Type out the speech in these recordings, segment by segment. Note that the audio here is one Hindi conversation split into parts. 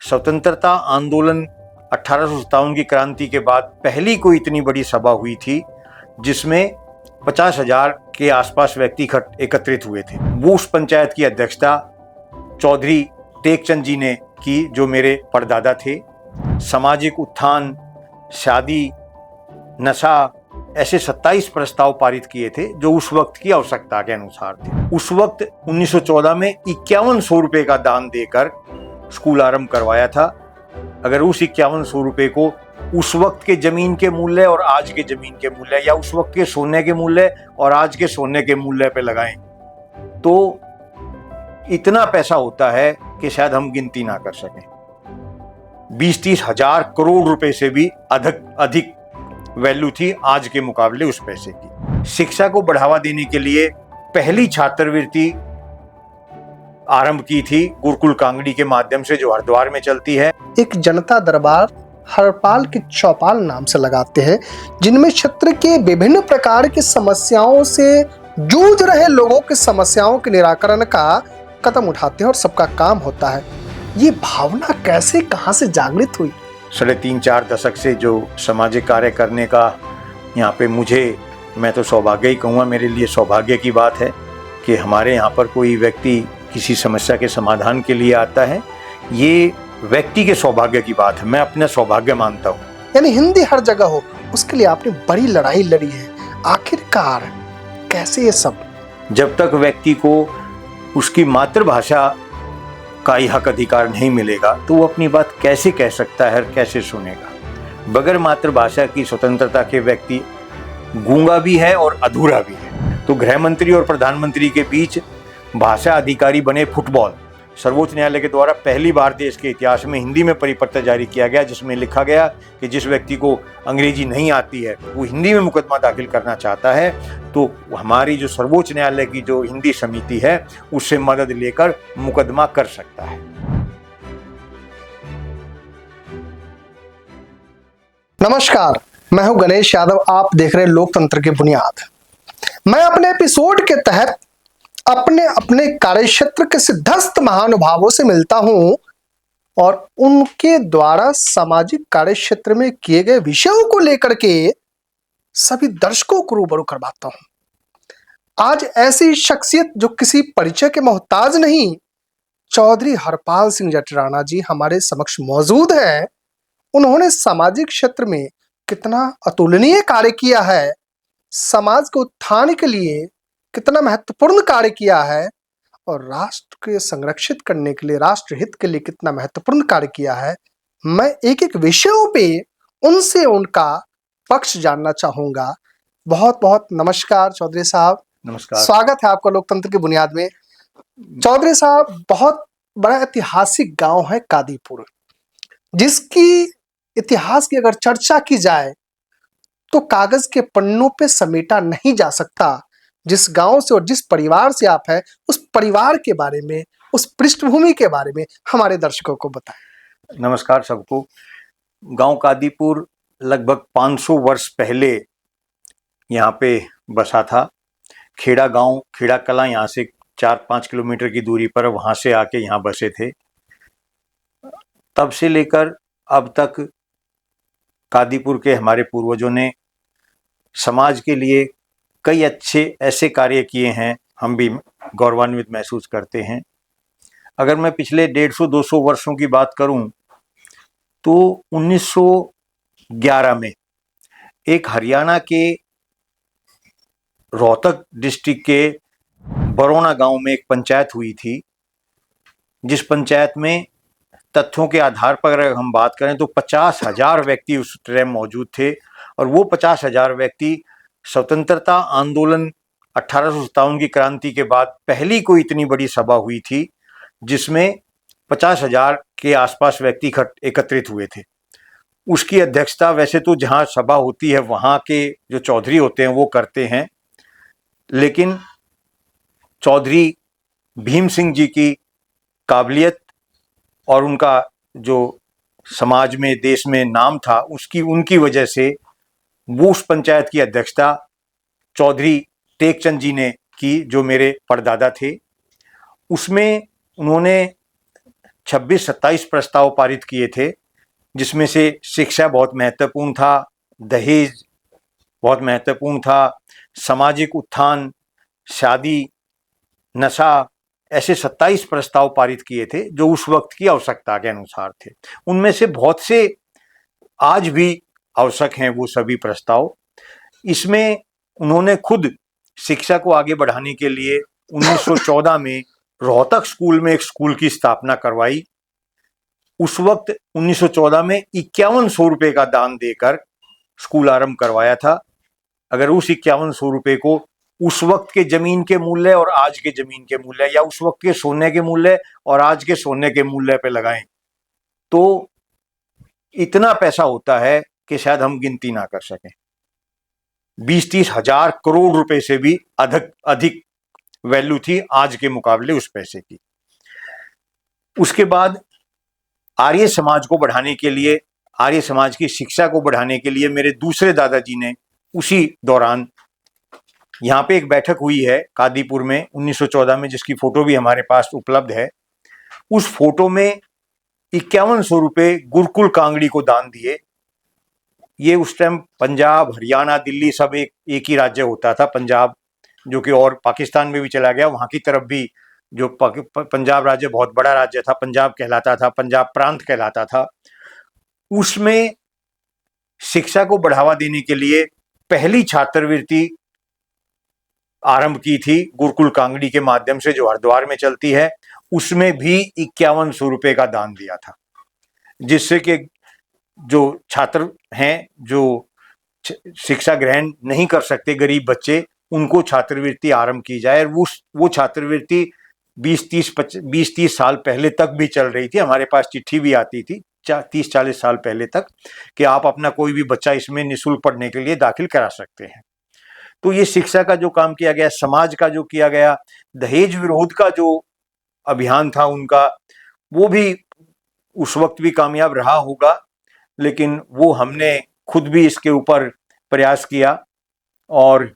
स्वतंत्रता आंदोलन 1857 की क्रांति के बाद पहली कोई इतनी बड़ी सभा हुई थी जिसमें 50,000 के आसपास व्यक्ति एकत्रित हुए थे। वो उस पंचायत की अध्यक्षता चौधरी टेकचंद जी ने की, जो मेरे परदादा थे। सामाजिक उत्थान, शादी, नशा, ऐसे 27 प्रस्ताव पारित किए थे जो उस वक्त की आवश्यकता के अनुसार थे। उस वक्त 1914 में 5100 रुपए का दान देकर स्कूल आरंभ करवाया था। अगर उस 5100 रुपए को उस वक्त के जमीन के मूल्य और आज के जमीन के मूल्य, या उस वक्त के सोने के मूल्य और आज के सोने के मूल्य पे लगाएं तो इतना पैसा होता है कि शायद हम गिनती ना कर सकें। 20-30 हजार करोड़ रुपए से भी अधिक वैल्यू थी आज के मुकाबले उस पैसे की। शिक्षा को बढ़ावा देने के लिए पहली छात्रवृत्ति आरंभ की थी गुरुकुल कांगड़ी के माध्यम से, जो हरिद्वार में चलती है। एक जनता दरबार हरपाल की चौपाल नाम से लगाते हैं, जिनमें क्षेत्र के विभिन्न प्रकार की समस्याओं से जूझ रहे लोगों की समस्याओं के निराकरण का कदम उठाते हैं और सबका काम होता है। ये भावना कैसे, कहां से जागृत हुई? 3.5-4 दशक से जो सामाजिक कार्य करने का यहाँ पे मैं तो सौभाग्य ही कहूँगा, मेरे लिए सौभाग्य की बात है कि हमारे यहाँ पर कोई व्यक्ति किसी समस्या के समाधान के लिए आता है। ये व्यक्ति के सौभाग्य की बात है, मैं अपना सौभाग्य मानता हूँ। यानी हिंदी हर जगह हो, उसके लिए आपने बड़ी लड़ाई लड़ी है। आखिरकार कैसे ये सब? जब तक व्यक्ति को उसकी मातृभाषा का ही हक अधिकार नहीं मिलेगा तो वो अपनी बात कैसे कह सकता है और कैसे सुनेगा। बगैर मातृभाषा की स्वतंत्रता के व्यक्ति गूंगा भी है और अधूरा भी है। तो गृह मंत्री और प्रधानमंत्री के बीच भाषा अधिकारी बने फुटबॉल। सर्वोच्च न्यायालय के द्वारा पहली बार देश के इतिहास में हिंदी में परिपत्र जारी किया गया, जिसमें लिखा गया कि जिस व्यक्ति को अंग्रेजी नहीं आती है वो हिंदी में मुकदमा दाखिल करना चाहता है तो हमारी जो सर्वोच्च न्यायालय की जो हिंदी समिति है उससे मदद लेकर मुकदमा कर सकता है। नमस्कार, मैं हूं गणेश यादव। आप देख रहे हैं लोकतंत्र की बुनियाद। मैं अपने एपिसोड के तहत अपने कार्यक्षेत्र के सिद्धस्त महानुभावों से मिलता हूं और उनके द्वारा सामाजिक कार्यक्षेत्र में किए गए विषयों को लेकर के सभी दर्शकों को रूबरू करवाता हूं। आज ऐसी शख्सियत जो किसी परिचय के मोहताज नहीं, चौधरी हरपाल सिंह जटराणा जी हमारे समक्ष मौजूद हैं। उन्होंने सामाजिक क्षेत्र में कितना अतुलनीय कार्य किया है, समाज के उत्थान के लिए कितना महत्वपूर्ण कार्य किया है और राष्ट्र के संरक्षित करने के लिए, राष्ट्र हित के लिए कितना महत्वपूर्ण कार्य किया है। मैं एक एक विषयों पे उनसे उनका पक्ष जानना चाहूंगा। बहुत बहुत नमस्कार चौधरी साहब। नमस्कार, स्वागत है आपका लोकतंत्र की बुनियाद में। चौधरी साहब, बहुत बड़ा ऐतिहासिक गांव है कादीपुर, जिसकी इतिहास की अगर चर्चा की जाए तो कागज के पन्नों पे समेटा नहीं जा सकता। जिस गांव से और जिस परिवार से आप हैं, उस परिवार के बारे में, उस पृष्ठभूमि के बारे में हमारे दर्शकों को बताएं। नमस्कार सबको। गांव कादीपुर लगभग 500 वर्ष पहले यहाँ पे बसा था। खेड़ा गांव, खेड़ा कला यहाँ से 4-5 किलोमीटर की दूरी पर, वहाँ से आके यहाँ बसे थे। तब से लेकर अब तक कादीपुर के हमारे पूर्वजों ने समाज के लिए कई अच्छे ऐसे कार्य किए हैं, हम भी गौरवान्वित महसूस करते हैं। अगर मैं पिछले 150-200 वर्षों की बात करूं तो 1911 में एक हरियाणा के रोहतक डिस्ट्रिक्ट के बरौना गांव में एक पंचायत हुई थी, जिस पंचायत में तथ्यों के आधार पर अगर हम बात करें तो 50,000 व्यक्ति उस टाइम मौजूद थे। और वो 50,000 व्यक्ति स्वतंत्रता आंदोलन 1857 की क्रांति के बाद पहली कोई इतनी बड़ी सभा हुई थी जिसमें 50,000 के आसपास व्यक्ति एकत्रित हुए थे। उसकी अध्यक्षता वैसे तो जहाँ सभा होती है वहाँ के जो चौधरी होते हैं वो करते हैं, लेकिन चौधरी भीम सिंह जी की काबिलियत और उनका जो समाज में, देश में नाम था, उनकी वजह से वो उस पंचायत की अध्यक्षता चौधरी टेकचंद जी ने की, जो मेरे परदादा थे। उसमें उन्होंने 26-27 प्रस्ताव पारित किए थे, जिसमें से शिक्षा बहुत महत्वपूर्ण था, दहेज बहुत महत्वपूर्ण था, सामाजिक उत्थान, शादी, नशा, ऐसे 27 प्रस्ताव पारित किए थे जो उस वक्त की आवश्यकता के अनुसार थे। उनमें से बहुत से आज भी आवश्यक हैं वो सभी प्रस्ताव। इसमें उन्होंने खुद शिक्षा को आगे बढ़ाने के लिए 1914 में रोहतक स्कूल में एक स्कूल की स्थापना करवाई। उस वक्त 1914 में 5100 रुपये का दान देकर स्कूल आरंभ करवाया था। अगर उस 5100 रुपये को उस वक्त के जमीन के मूल्य और आज के जमीन के मूल्य, या उस वक्त के सोने के मूल्य और आज के सोने के मूल्य पे लगाएं, तो इतना पैसा होता है कि शायद हम गिनती ना कर सकें। 20-30 हजार करोड़ रुपए से भी अधिक वैल्यू थी आज के मुकाबले उस पैसे की। उसके बाद आर्य समाज को बढ़ाने के लिए, आर्य समाज की शिक्षा को बढ़ाने के लिए मेरे दूसरे दादाजी ने उसी दौरान, यहाँ पे एक बैठक हुई है कादीपुर में 1914 में, जिसकी फोटो भी हमारे पास उपलब्ध है। उस फोटो में 5100 रुपये गुरुकुल कांगड़ी को दान दिए। ये उस टाइम पंजाब, हरियाणा, दिल्ली सब एक ही राज्य होता था, पंजाब, जो कि और पाकिस्तान में भी चला गया। वहाँ की तरफ भी जो पंजाब राज्य बहुत बड़ा राज्य था, पंजाब कहलाता था, पंजाब प्रांत कहलाता था। उसमें शिक्षा को बढ़ावा देने के लिए पहली छात्रवृत्ति आरंभ की थी गुरुकुल कांगड़ी के माध्यम से, जो हरिद्वार में चलती है। उसमें भी 5100 रुपये का दान दिया था, जिससे कि जो छात्र हैं, जो शिक्षा ग्रहण नहीं कर सकते, गरीब बच्चे, उनको छात्रवृत्ति आरंभ की जाए। वो छात्रवृत्ति 20-30 साल पहले तक भी चल रही थी। हमारे पास चिट्ठी भी आती थी 30-40 साल पहले तक कि आप अपना कोई भी बच्चा इसमें निःशुल्क पढ़ने के लिए दाखिल करा सकते हैं। तो ये शिक्षा का जो काम किया गया, समाज का जो किया गया, दहेज विरोध का जो अभियान था उनका, वो भी उस वक्त भी कामयाब रहा होगा, लेकिन वो हमने खुद भी इसके ऊपर प्रयास किया। और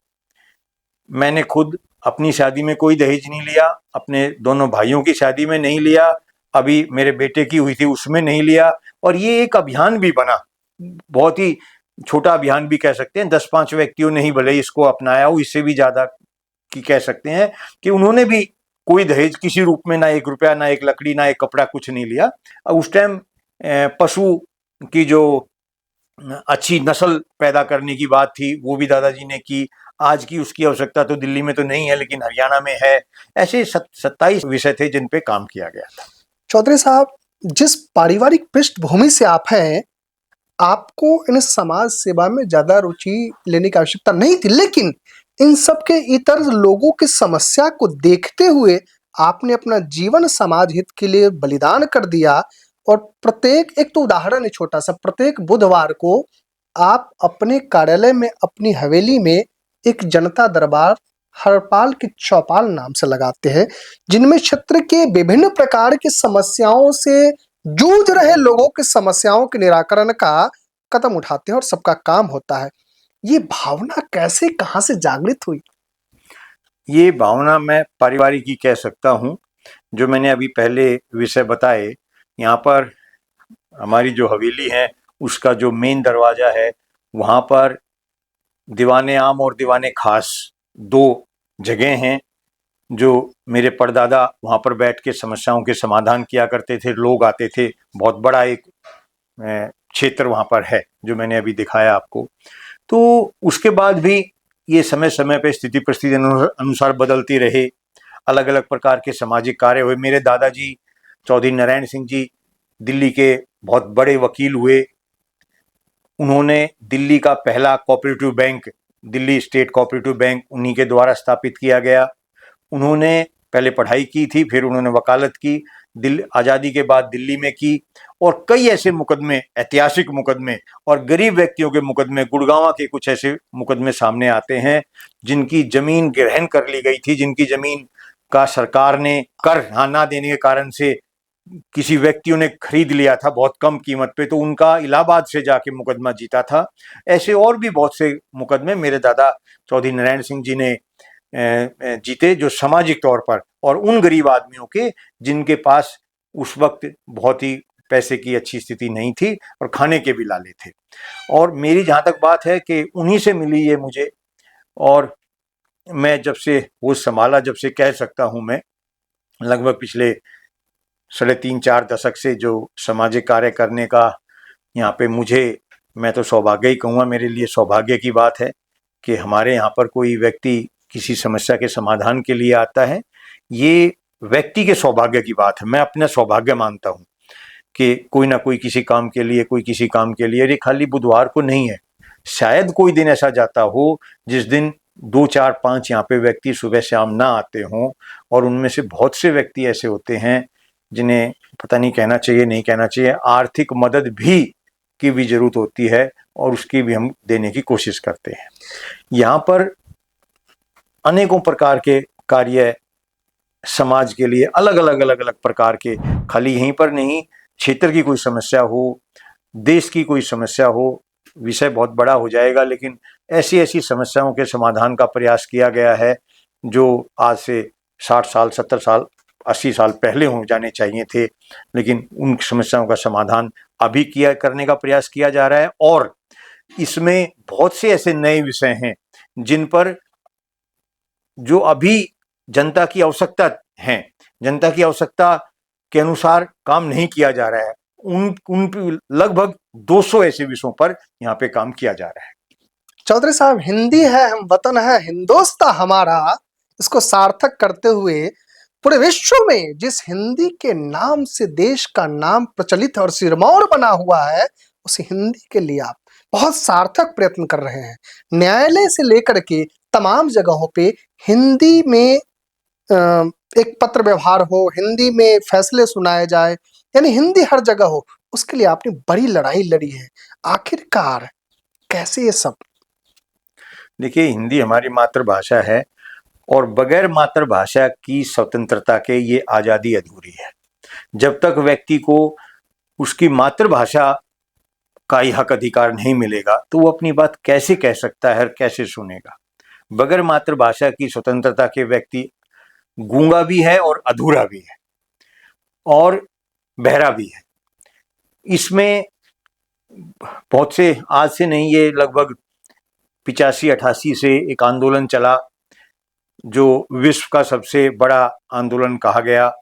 मैंने खुद अपनी शादी में कोई दहेज नहीं लिया, अपने दोनों भाइयों की शादी में नहीं लिया, अभी मेरे बेटे की हुई थी उसमें नहीं लिया। और ये एक अभियान भी बना, बहुत ही छोटा अभियान भी कह सकते हैं, 10-5 व्यक्तियों ने ही भले इसको अपनाया हो, इससे भी ज्यादा की कह सकते हैं कि उन्होंने भी कोई दहेज किसी रूप में, ना 1 रुपया, ना एक लकड़ी, ना एक कपड़ा, कुछ नहीं लिया। उस टाइम पशु की जो अच्छी नस्ल पैदा करने की बात थी वो भी दादाजी ने की। आज की उसकी आवश्यकता तो दिल्ली में तो नहीं है, लेकिन हरियाणा में है। ऐसे 27 विषय थे जिन पे काम किया गया था। चौधरी साहब, जिस पारिवारिक पृष्ठभूमि से आप हैं, आपको इन समाज सेवा में ज्यादा रुचि लेने की आवश्यकता नहीं थी, लेकिन इन सब के इतर लोगों की समस्या को देखते हुए आपने अपना जीवन समाज हित के लिए बलिदान कर दिया। और प्रत्येक, एक तो उदाहरण है छोटा सा, प्रत्येक बुधवार को आप अपने कार्यालय में, अपनी हवेली में एक जनता दरबार हरपाल की चौपाल नाम से लगाते हैं, जिनमें क्षेत्र के विभिन्न प्रकार की समस्याओं से जूझ रहे लोगों की समस्याओं के निराकरण का कदम उठाते हैं और सबका काम होता है। ये भावना कैसे, कहां से जागृत हुई? ये भावना मैं पारिवारिक ही कह सकता हूँ। जो मैंने अभी पहले विषय बताए, यहाँ पर हमारी जो हवेली है उसका जो मेन दरवाजा है, वहाँ पर दीवाने आम और दीवाने खास 2 जगह हैं, जो मेरे परदादा वहाँ पर बैठ के समस्याओं के समाधान किया करते थे। लोग आते थे, बहुत बड़ा एक क्षेत्र वहाँ पर है जो मैंने अभी दिखाया आपको। तो उसके बाद भी ये समय समय पे स्थिति परिस्थिति अनुसार बदलती रहे, अलग अलग प्रकार के सामाजिक कार्य हुए। मेरे दादाजी चौधरी नारायण सिंह जी दिल्ली के बहुत बड़े वकील हुए। उन्होंने दिल्ली का पहला cooperative bank, Delhi state cooperative bank, उन्हीं के द्वारा स्थापित किया गया। उन्होंने पहले पढ़ाई की थी, फिर उन्होंने वकालत की, दिल्ली आज़ादी के बाद दिल्ली में की। और कई ऐसे मुकदमे, ऐतिहासिक मुकदमे और गरीब व्यक्तियों के मुकदमे, गुड़गांव के कुछ ऐसे मुकदमे सामने आते हैं जिनकी जमीन ग्रहण कर ली गई थी, जिनकी जमीन का सरकार ने कर ना देने के कारण से किसी व्यक्तियों ने खरीद लिया था बहुत कम कीमत पे, तो उनका इलाहाबाद से जाके मुकदमा जीता था। ऐसे और भी बहुत से मुकदमे मेरे दादा चौधरी नारायण सिंह जी ने जीते, जो सामाजिक तौर पर, और उन गरीब आदमियों के जिनके पास उस वक्त बहुत ही पैसे की अच्छी स्थिति नहीं थी और खाने के भी लाले थे। और मेरी जहाँ तक बात है कि उन्हीं से मिली ये मुझे, और मैं जब से होश संभाला, जब से कह सकता हूँ मैं, लगभग पिछले 3.5-4 दशक से जो सामाजिक कार्य करने का यहाँ पे मैं तो सौभाग्य ही कहूँगा, मेरे लिए सौभाग्य की बात है कि हमारे यहाँ पर कोई व्यक्ति किसी समस्या के समाधान के लिए आता है। ये व्यक्ति के सौभाग्य की बात है, मैं अपना सौभाग्य मानता हूँ कि कोई ना कोई किसी काम के लिए, कोई किसी काम के लिए। ये खाली बुधवार को नहीं है, शायद कोई दिन ऐसा जाता हो जिस दिन 2-4-5 यहाँ पे व्यक्ति सुबह शाम ना आते हों, और उनमें से बहुत से व्यक्ति ऐसे होते हैं जिन्हें पता नहीं कहना चाहिए नहीं कहना चाहिए, आर्थिक मदद भी की भी जरूरत होती है, और उसकी भी हम देने की कोशिश करते हैं। यहाँ पर अनेकों प्रकार के कार्य समाज के लिए अलग अलग प्रकार के, खाली यहीं पर नहीं, क्षेत्र की कोई समस्या हो, देश की कोई समस्या हो, विषय बहुत बड़ा हो जाएगा, लेकिन ऐसी ऐसी समस्याओं के समाधान का प्रयास किया गया है जो आज से 60 साल 70 साल 80 साल पहले हो जाने चाहिए थे, लेकिन उन समस्याओं का समाधान अभी करने का प्रयास किया जा रहा है। और इसमें बहुत से ऐसे नए विषय हैं जिन पर जो अभी जनता की आवश्यकता है, जनता की आवश्यकता के अनुसार काम नहीं किया जा रहा है, उन लगभग 200 ऐसे विषयों पर यहाँ पे काम किया जा रहा है। चौधरी साहब, हिंदी है हम वतन है हिंदोस्ता हमारा, इसको सार्थक करते हुए पूरे विश्व में जिस हिंदी के नाम से देश का नाम प्रचलित और सिरमौर बना हुआ है, उस हिंदी के लिए आप बहुत सार्थक प्रयत्न कर रहे हैं। न्यायालय से लेकर के तमाम जगहों पे हिंदी में एक पत्र व्यवहार हो, हिंदी में फैसले सुनाए जाए, यानी हिंदी हर जगह हो, उसके लिए आपने बड़ी लड़ाई लड़ी है। आखिरकार कैसे ये सब? देखिए, हिंदी हमारी मातृभाषा है, और बगैर मातृभाषा की स्वतंत्रता के ये आज़ादी अधूरी है। जब तक व्यक्ति को उसकी मातृभाषा का ही हक अधिकार नहीं मिलेगा तो वो अपनी बात कैसे कह सकता है और कैसे सुनेगा। बगैर मातृभाषा की स्वतंत्रता के व्यक्ति गूंगा भी है और अधूरा भी है और बहरा भी है। इसमें बहुत से, आज से नहीं, ये लगभग 85-88 से एक आंदोलन चला जो विश्व का सबसे बड़ा आंदोलन कहा गया।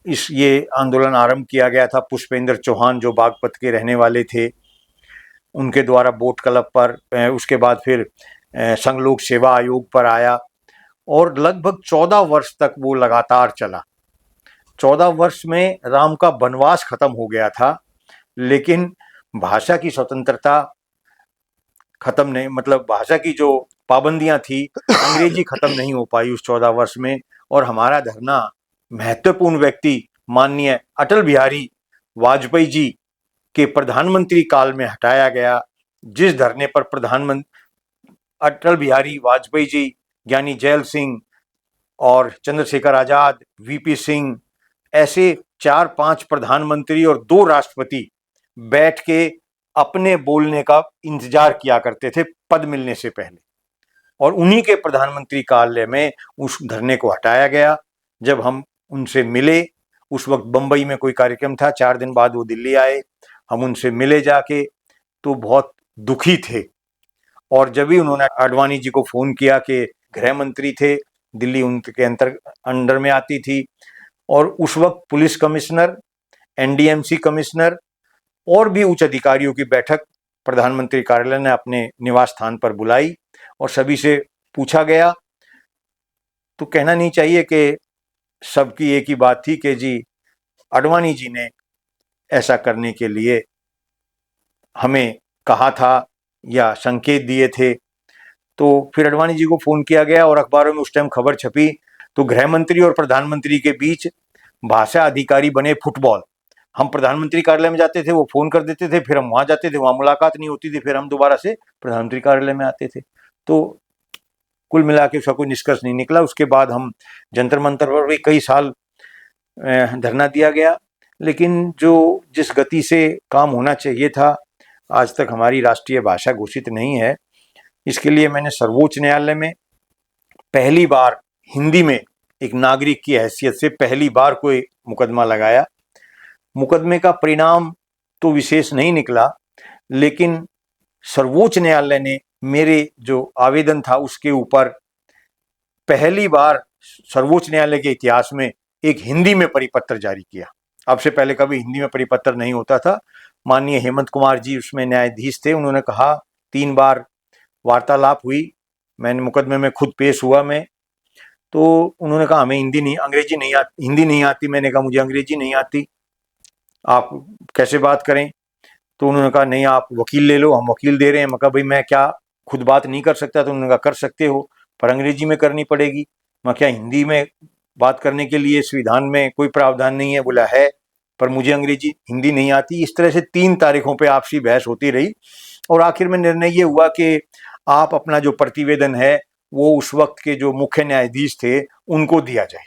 ये आंदोलन आरंभ किया गया था पुष्पेंद्र चौहान, जो बागपत के रहने वाले थे, उनके द्वारा बोट क्लब पर। उसके बाद फिर संघ लोक सेवा आयोग पर आया, और लगभग 14 वर्ष तक वो लगातार चला। 14 वर्ष में राम का वनवास खत्म हो गया था, लेकिन भाषा की स्वतंत्रता खत्म नहीं, मतलब भाषा की जो पाबंदियां थी, अंग्रेजी खत्म नहीं हो पाई उस 14 वर्ष में। और हमारा धरना महत्वपूर्ण व्यक्ति माननीय अटल बिहारी वाजपेयी जी के प्रधानमंत्री काल में हटाया गया, जिस धरने पर प्रधानमंत्री अटल बिहारी वाजपेयी जी, ज्ञानी जैल सिंह और चंद्रशेखर आजाद, वीपी सिंह, ऐसे 4-5 प्रधानमंत्री और 2 राष्ट्रपति बैठ के अपने बोलने का इंतजार किया करते थे पद मिलने से पहले, और उन्हीं के प्रधानमंत्री कार्यालय में उस धरने को हटाया गया। जब हम उनसे मिले, उस वक्त बंबई में कोई कार्यक्रम था, 4 दिन बाद वो दिल्ली आए, हम उनसे मिले जाके, तो बहुत दुखी थे। और जब भी उन्होंने आडवाणी जी को फोन किया कि गृह मंत्री थे, दिल्ली उनके अंडर में आती थी, और उस वक्त पुलिस कमिश्नर, एनडीएमसी कमिश्नर और भी उच्च अधिकारियों की बैठक प्रधानमंत्री कार्यालय ने अपने निवास स्थान पर बुलाई, और सभी से पूछा गया। तो कहना नहीं चाहिए कि सबकी एक ही बात थी कि जी, आडवाणी जी ने ऐसा करने के लिए हमें कहा था या संकेत दिए थे। तो फिर आडवाणी जी को फोन किया गया, और अखबारों में उस टाइम खबर छपी, तो गृह मंत्री और प्रधानमंत्री के बीच भाषा अधिकारी बने फुटबॉल। हम प्रधानमंत्री कार्यालय में जाते थे, वो फोन कर देते थे, फिर हम वहां जाते थे, वहां मुलाकात नहीं होती थी, फिर हम दोबारा से प्रधानमंत्री कार्यालय में आते थे। तो कुल मिला के उसका कोई निष्कर्ष नहीं निकला। उसके बाद हम जंतर मंतर पर भी कई साल धरना दिया गया, लेकिन जो जिस गति से काम होना चाहिए था, आज तक हमारी राष्ट्रीय भाषा घोषित नहीं है। इसके लिए मैंने सर्वोच्च न्यायालय में पहली बार हिंदी में एक नागरिक की हैसियत से पहली बार कोई मुकदमा लगाया। मुकदमे का परिणाम तो विशेष नहीं निकला, लेकिन सर्वोच्च न्यायालय ने मेरे जो आवेदन था उसके ऊपर पहली बार सर्वोच्च न्यायालय के इतिहास में एक हिंदी में परिपत्र जारी किया। अब से पहले कभी हिंदी में परिपत्र नहीं होता था। माननीय हेमंत कुमार जी उसमें न्यायाधीश थे। उन्होंने कहा, 3 बार वार्तालाप हुई, मैंने मुकदमे में खुद पेश हुआ मैं, तो उन्होंने कहा हमें हिंदी नहीं आती। मैंने कहा मुझे अंग्रेजी नहीं आती, आप कैसे बात करें। तो उन्होंने कहा नहीं, आप वकील ले लो, हम वकील दे रहे हैं। मैं कहा भाई मैं क्या खुद बात नहीं कर सकता? तो उन्होंने कहा कर सकते हो, पर अंग्रेजी में करनी पड़ेगी। मैं क्या हिंदी में बात करने के लिए संविधान में कोई प्रावधान नहीं है? बोला है, पर मुझे अंग्रेजी हिंदी नहीं आती। इस तरह से 3 तारीखों पे आपसी बहस होती रही और आखिर में निर्णय ये हुआ कि आप अपना जो प्रतिवेदन है वो उस वक्त के जो मुख्य न्यायाधीश थे उनको दिया जाए।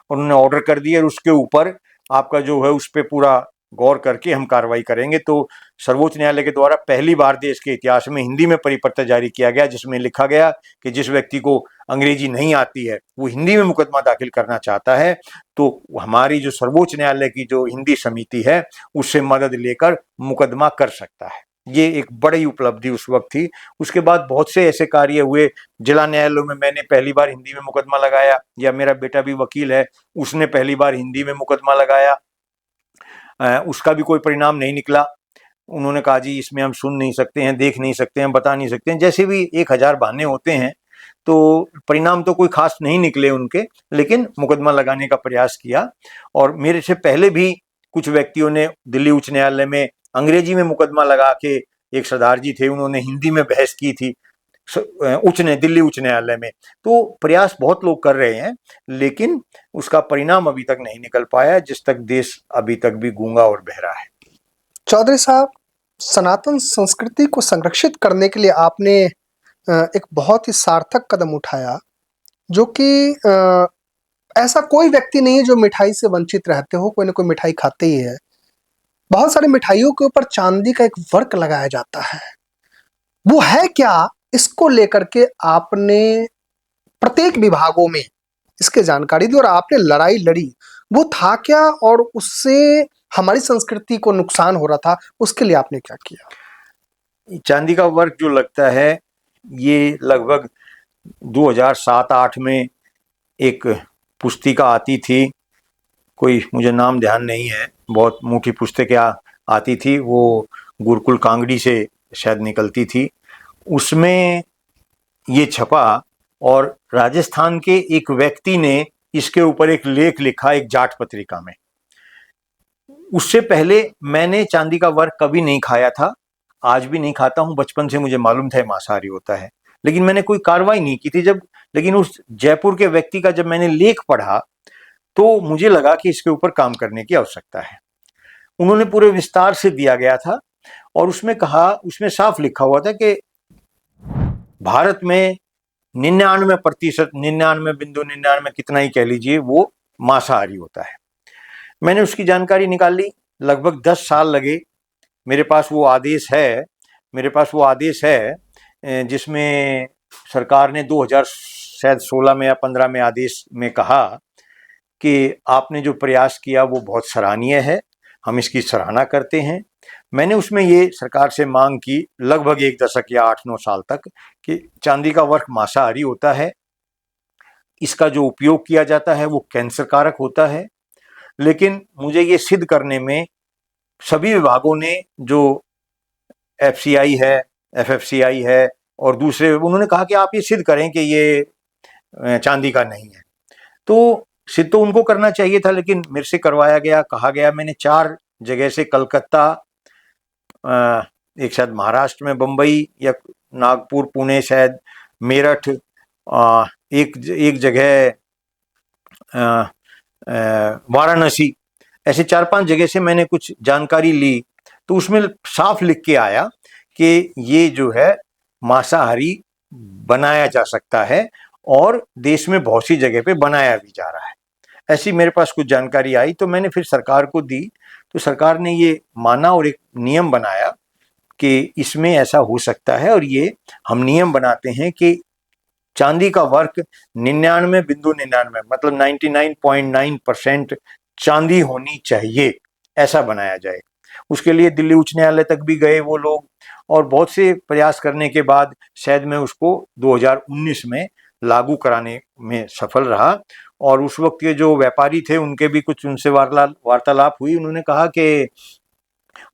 उन्होंने ऑर्डर कर दिया और उसके ऊपर आपका जो है उस पर पूरा गौर करके हम कार्रवाई करेंगे। तो सर्वोच्च न्यायालय के द्वारा पहली बार देश के इतिहास में हिंदी में परिपत्र जारी किया गया, जिसमें लिखा गया कि जिस व्यक्ति को अंग्रेजी नहीं आती है वो हिंदी में मुकदमा दाखिल करना चाहता है तो हमारी जो सर्वोच्च न्यायालय की जो हिंदी समिति है उससे मदद लेकर मुकदमा कर सकता है। ये एक बड़ी उपलब्धि उस वक्त थी। उसके बाद बहुत से ऐसे कार्य हुए। जिला न्यायालयों में मैंने पहली बार हिंदी में मुकदमा लगाया, या मेरा बेटा भी वकील है, उसने पहली बार हिंदी में मुकदमा लगाया। उसका भी कोई परिणाम नहीं निकला। उन्होंने कहा जी इसमें हम सुन नहीं सकते हैं, देख नहीं सकते हैं, बता नहीं सकते हैं। जैसे भी 1000 बहाने होते हैं, तो परिणाम तो कोई खास नहीं निकले उनके, लेकिन मुकदमा लगाने का प्रयास किया। और मेरे से पहले भी कुछ व्यक्तियों ने दिल्ली उच्च न्यायालय में अंग्रेजी में मुकदमा लगा के, एक सरदार जी थे उन्होंने हिंदी में बहस की थी दिल्ली उच्च न्यायालय में। तो प्रयास बहुत लोग कर रहे हैं, लेकिन उसका परिणाम अभी तक नहीं निकल पाया, जिस तक देश अभी तक भी गूंगा और बहरा है। चौधरी साहब, सनातन संस्कृति को संरक्षित करने के लिए आपने एक बहुत ही सार्थक कदम उठाया, जो कि ऐसा कोई व्यक्ति नहीं है जो मिठाई से वंचित रहते हो, कोई ना कोई मिठाई खाते ही है। बहुत सारी मिठाइयों के ऊपर चांदी का एक वर्क लगाया जाता है, वो है क्या? इसको लेकर के आपने प्रत्येक विभागों में इसके जानकारी दी और आपने लड़ाई लड़ी, वो था क्या? और उससे हमारी संस्कृति को नुकसान हो रहा था, उसके लिए आपने क्या किया? चांदी का वर्क जो लगता है, ये लगभग 2007-8 में एक पुस्तिका आती थी, कोई मुझे नाम ध्यान नहीं है, बहुत मोटी पुस्तकें आती थी, वो गुरुकुल कांगड़ी से शायद निकलती थी। उसमें ये छपा और राजस्थान के एक व्यक्ति ने इसके ऊपर एक लेख लिखा एक जाट पत्रिका में। उससे पहले मैंने चांदी का वर्क कभी नहीं खाया था, आज भी नहीं खाता हूं। बचपन से मुझे मालूम था मांसाहारी होता है, लेकिन मैंने कोई कार्रवाई नहीं की थी। लेकिन उस जयपुर के व्यक्ति का जब मैंने लेख पढ़ा तो मुझे लगा कि इसके ऊपर काम करने की आवश्यकता है। उन्होंने पूरे विस्तार से दिया गया था और उसमें साफ लिखा हुआ था कि भारत में 99%, 99.99 कितना ही कह लीजिए, वो मांसाहारी होता है। मैंने उसकी जानकारी निकाली, लगभग 10 साल लगे। मेरे पास वो आदेश है जिसमें सरकार ने 2016 में या 15 में आदेश में कहा कि आपने जो प्रयास किया वो बहुत सराहनीय है, हम इसकी सराहना करते हैं। मैंने उसमें ये सरकार से मांग की लगभग 1 दशक या 8-9 साल तक कि चांदी का वर्क मांसाहारी होता है, इसका जो उपयोग किया जाता है वो कैंसर कारक होता है। लेकिन मुझे ये सिद्ध करने में सभी विभागों ने, जो FCI है, FFCI है और दूसरे, उन्होंने कहा कि आप ये सिद्ध करें कि ये चांदी का नहीं है। तो सिद्ध तो उनको करना चाहिए था, लेकिन मेरे से करवाया गया, कहा गया। मैंने 4 जगह से, कलकत्ता, एक शायद महाराष्ट्र में बम्बई या नागपुर, पुणे शायद, मेरठ, एक जगह वाराणसी, ऐसे 4-5 जगह से मैंने कुछ जानकारी ली। तो उसमें साफ लिख के आया कि ये जो है मांसाहारी बनाया जा सकता है और देश में बहुत सी जगह पे बनाया भी जा रहा है। ऐसी मेरे पास कुछ जानकारी आई तो मैंने फिर सरकार को दी, तो सरकार ने ये माना और एक नियम बनाया कि इसमें ऐसा हो सकता है। और ये हम नियम बनाते हैं कि चांदी का वर्क 99.99 मतलब 99.9% चांदी होनी चाहिए, ऐसा बनाया जाए। उसके लिए दिल्ली उच्च न्यायालय तक भी गए वो लोग, और बहुत से प्रयास करने के बाद शायद मैं उसको 2019 में लागू कराने में सफल रहा। और उस वक्त के जो व्यापारी थे उनके भी कुछ उनसे वार्तालाप हुई। उन्होंने कहा कि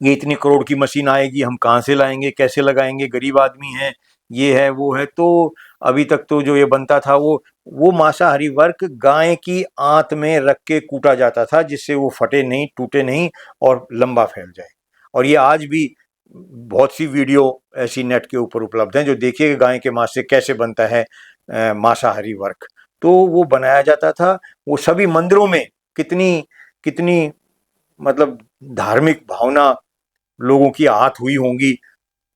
ये इतनी करोड़ की मशीन आएगी, हम कहाँ से लाएंगे, कैसे लगाएंगे, गरीब आदमी हैं, ये है वो है। तो अभी तक तो जो ये बनता था वो मांसाहारी वर्क गाय की आंत में रख के कूटा जाता था, जिससे वो फटे नहीं, टूटे नहीं और लंबा फैल जाए। और ये आज भी बहुत सी वीडियो ऐसी नेट के ऊपर उपलब्ध हैं जो देखिए गाय के मांस से कैसे बनता है मांसाहारी वर्क। तो वो बनाया जाता था। वो सभी मंदिरों में कितनी कितनी मतलब धार्मिक भावना लोगों की आहत हुई होंगी,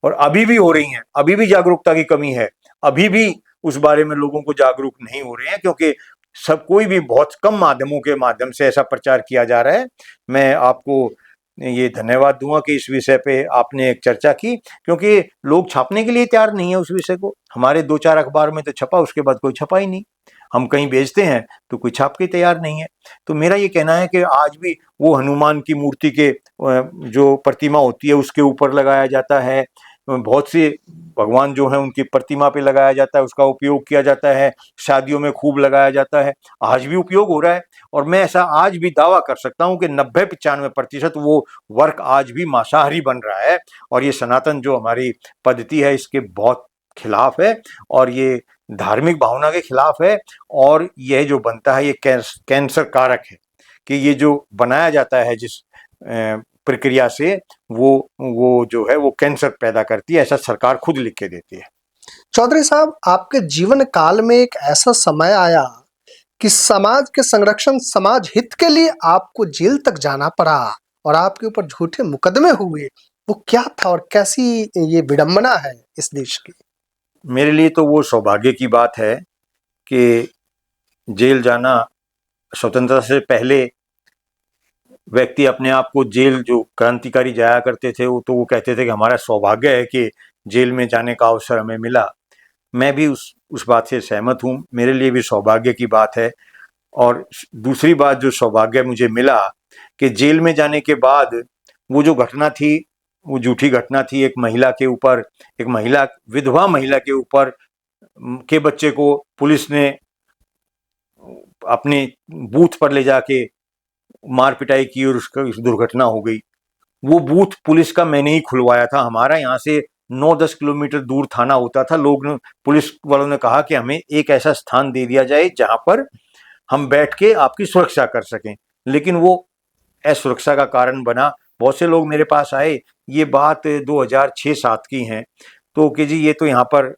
और अभी भी हो रही हैं। अभी भी जागरूकता की कमी है, अभी भी उस बारे में लोगों को जागरूक नहीं हो रहे हैं, क्योंकि सब कोई भी बहुत कम माध्यमों के माध्यम से ऐसा प्रचार किया जा रहा है। मैं आपको ये धन्यवाद दूंगा कि इस विषय पे आपने एक चर्चा की, क्योंकि लोग छापने के लिए तैयार नहीं है उस विषय को। हमारे 2-4 अखबार में तो छपा, उसके बाद कोई छपा ही नहीं। हम कहीं भेजते हैं तो कोई छाप के तैयार नहीं है। तो मेरा ये कहना है कि आज भी वो हनुमान की मूर्ति के जो प्रतिमा होती है उसके ऊपर लगाया जाता है, बहुत से भगवान जो हैं उनकी प्रतिमा पे लगाया जाता है, उसका उपयोग किया जाता है, शादियों में खूब लगाया जाता है, आज भी उपयोग हो रहा है। और मैं ऐसा आज भी दावा कर सकता हूँ कि 90-95% वो वर्क आज भी मांसाहारी बन रहा है। और ये सनातन जो हमारी पद्धति है इसके बहुत खिलाफ है, और ये धार्मिक भावना के खिलाफ है। और यह जो बनता है ये कैंसर कारक है, कि ये जो बनाया जाता है जिस प्रक्रिया से वो जो है वो कैंसर पैदा करती है, ऐसा सरकार खुद लिख के देती है। चौधरी साहब, आपके जीवन काल में एक ऐसा समय आया कि समाज के संरक्षण, समाज हित के लिए आपको जेल तक जाना पड़ा और आपके ऊपर झूठे मुकदमे हुए। वो क्या था और कैसी ये विडंबना है इस देश की? मेरे लिए तो वो सौभाग्य की बात है कि जेल जाना, स्वतंत्रता से पहले व्यक्ति अपने आप को जेल, जो क्रांतिकारी जाया करते थे वो कहते थे कि हमारा सौभाग्य है कि जेल में जाने का अवसर हमें मिला। मैं भी उस बात से सहमत हूँ, मेरे लिए भी सौभाग्य की बात है। और दूसरी बात जो सौभाग्य मुझे मिला कि जेल में जाने के बाद वो जो घटना थी, वो झूठी घटना थी, एक महिला के ऊपर, एक महिला, विधवा महिला के ऊपर के बच्चे को पुलिस ने अपने बूथ पर ले जाके मार पिटाई की और उसका दुर्घटना हो गई। वो बूथ पुलिस का मैंने ही खुलवाया था। हमारा यहाँ से 9-10 किलोमीटर दूर थाना होता था। पुलिस वालों ने कहा कि हमें एक ऐसा स्थान दे दिया जाए जहां पर हम बैठ के आपकी सुरक्षा कर सकें, लेकिन वो असुरक्षा का कारण बना। बहुत से लोग मेरे पास आए, ये बात 2006-07 की है, तो कि जी ये तो यहाँ पर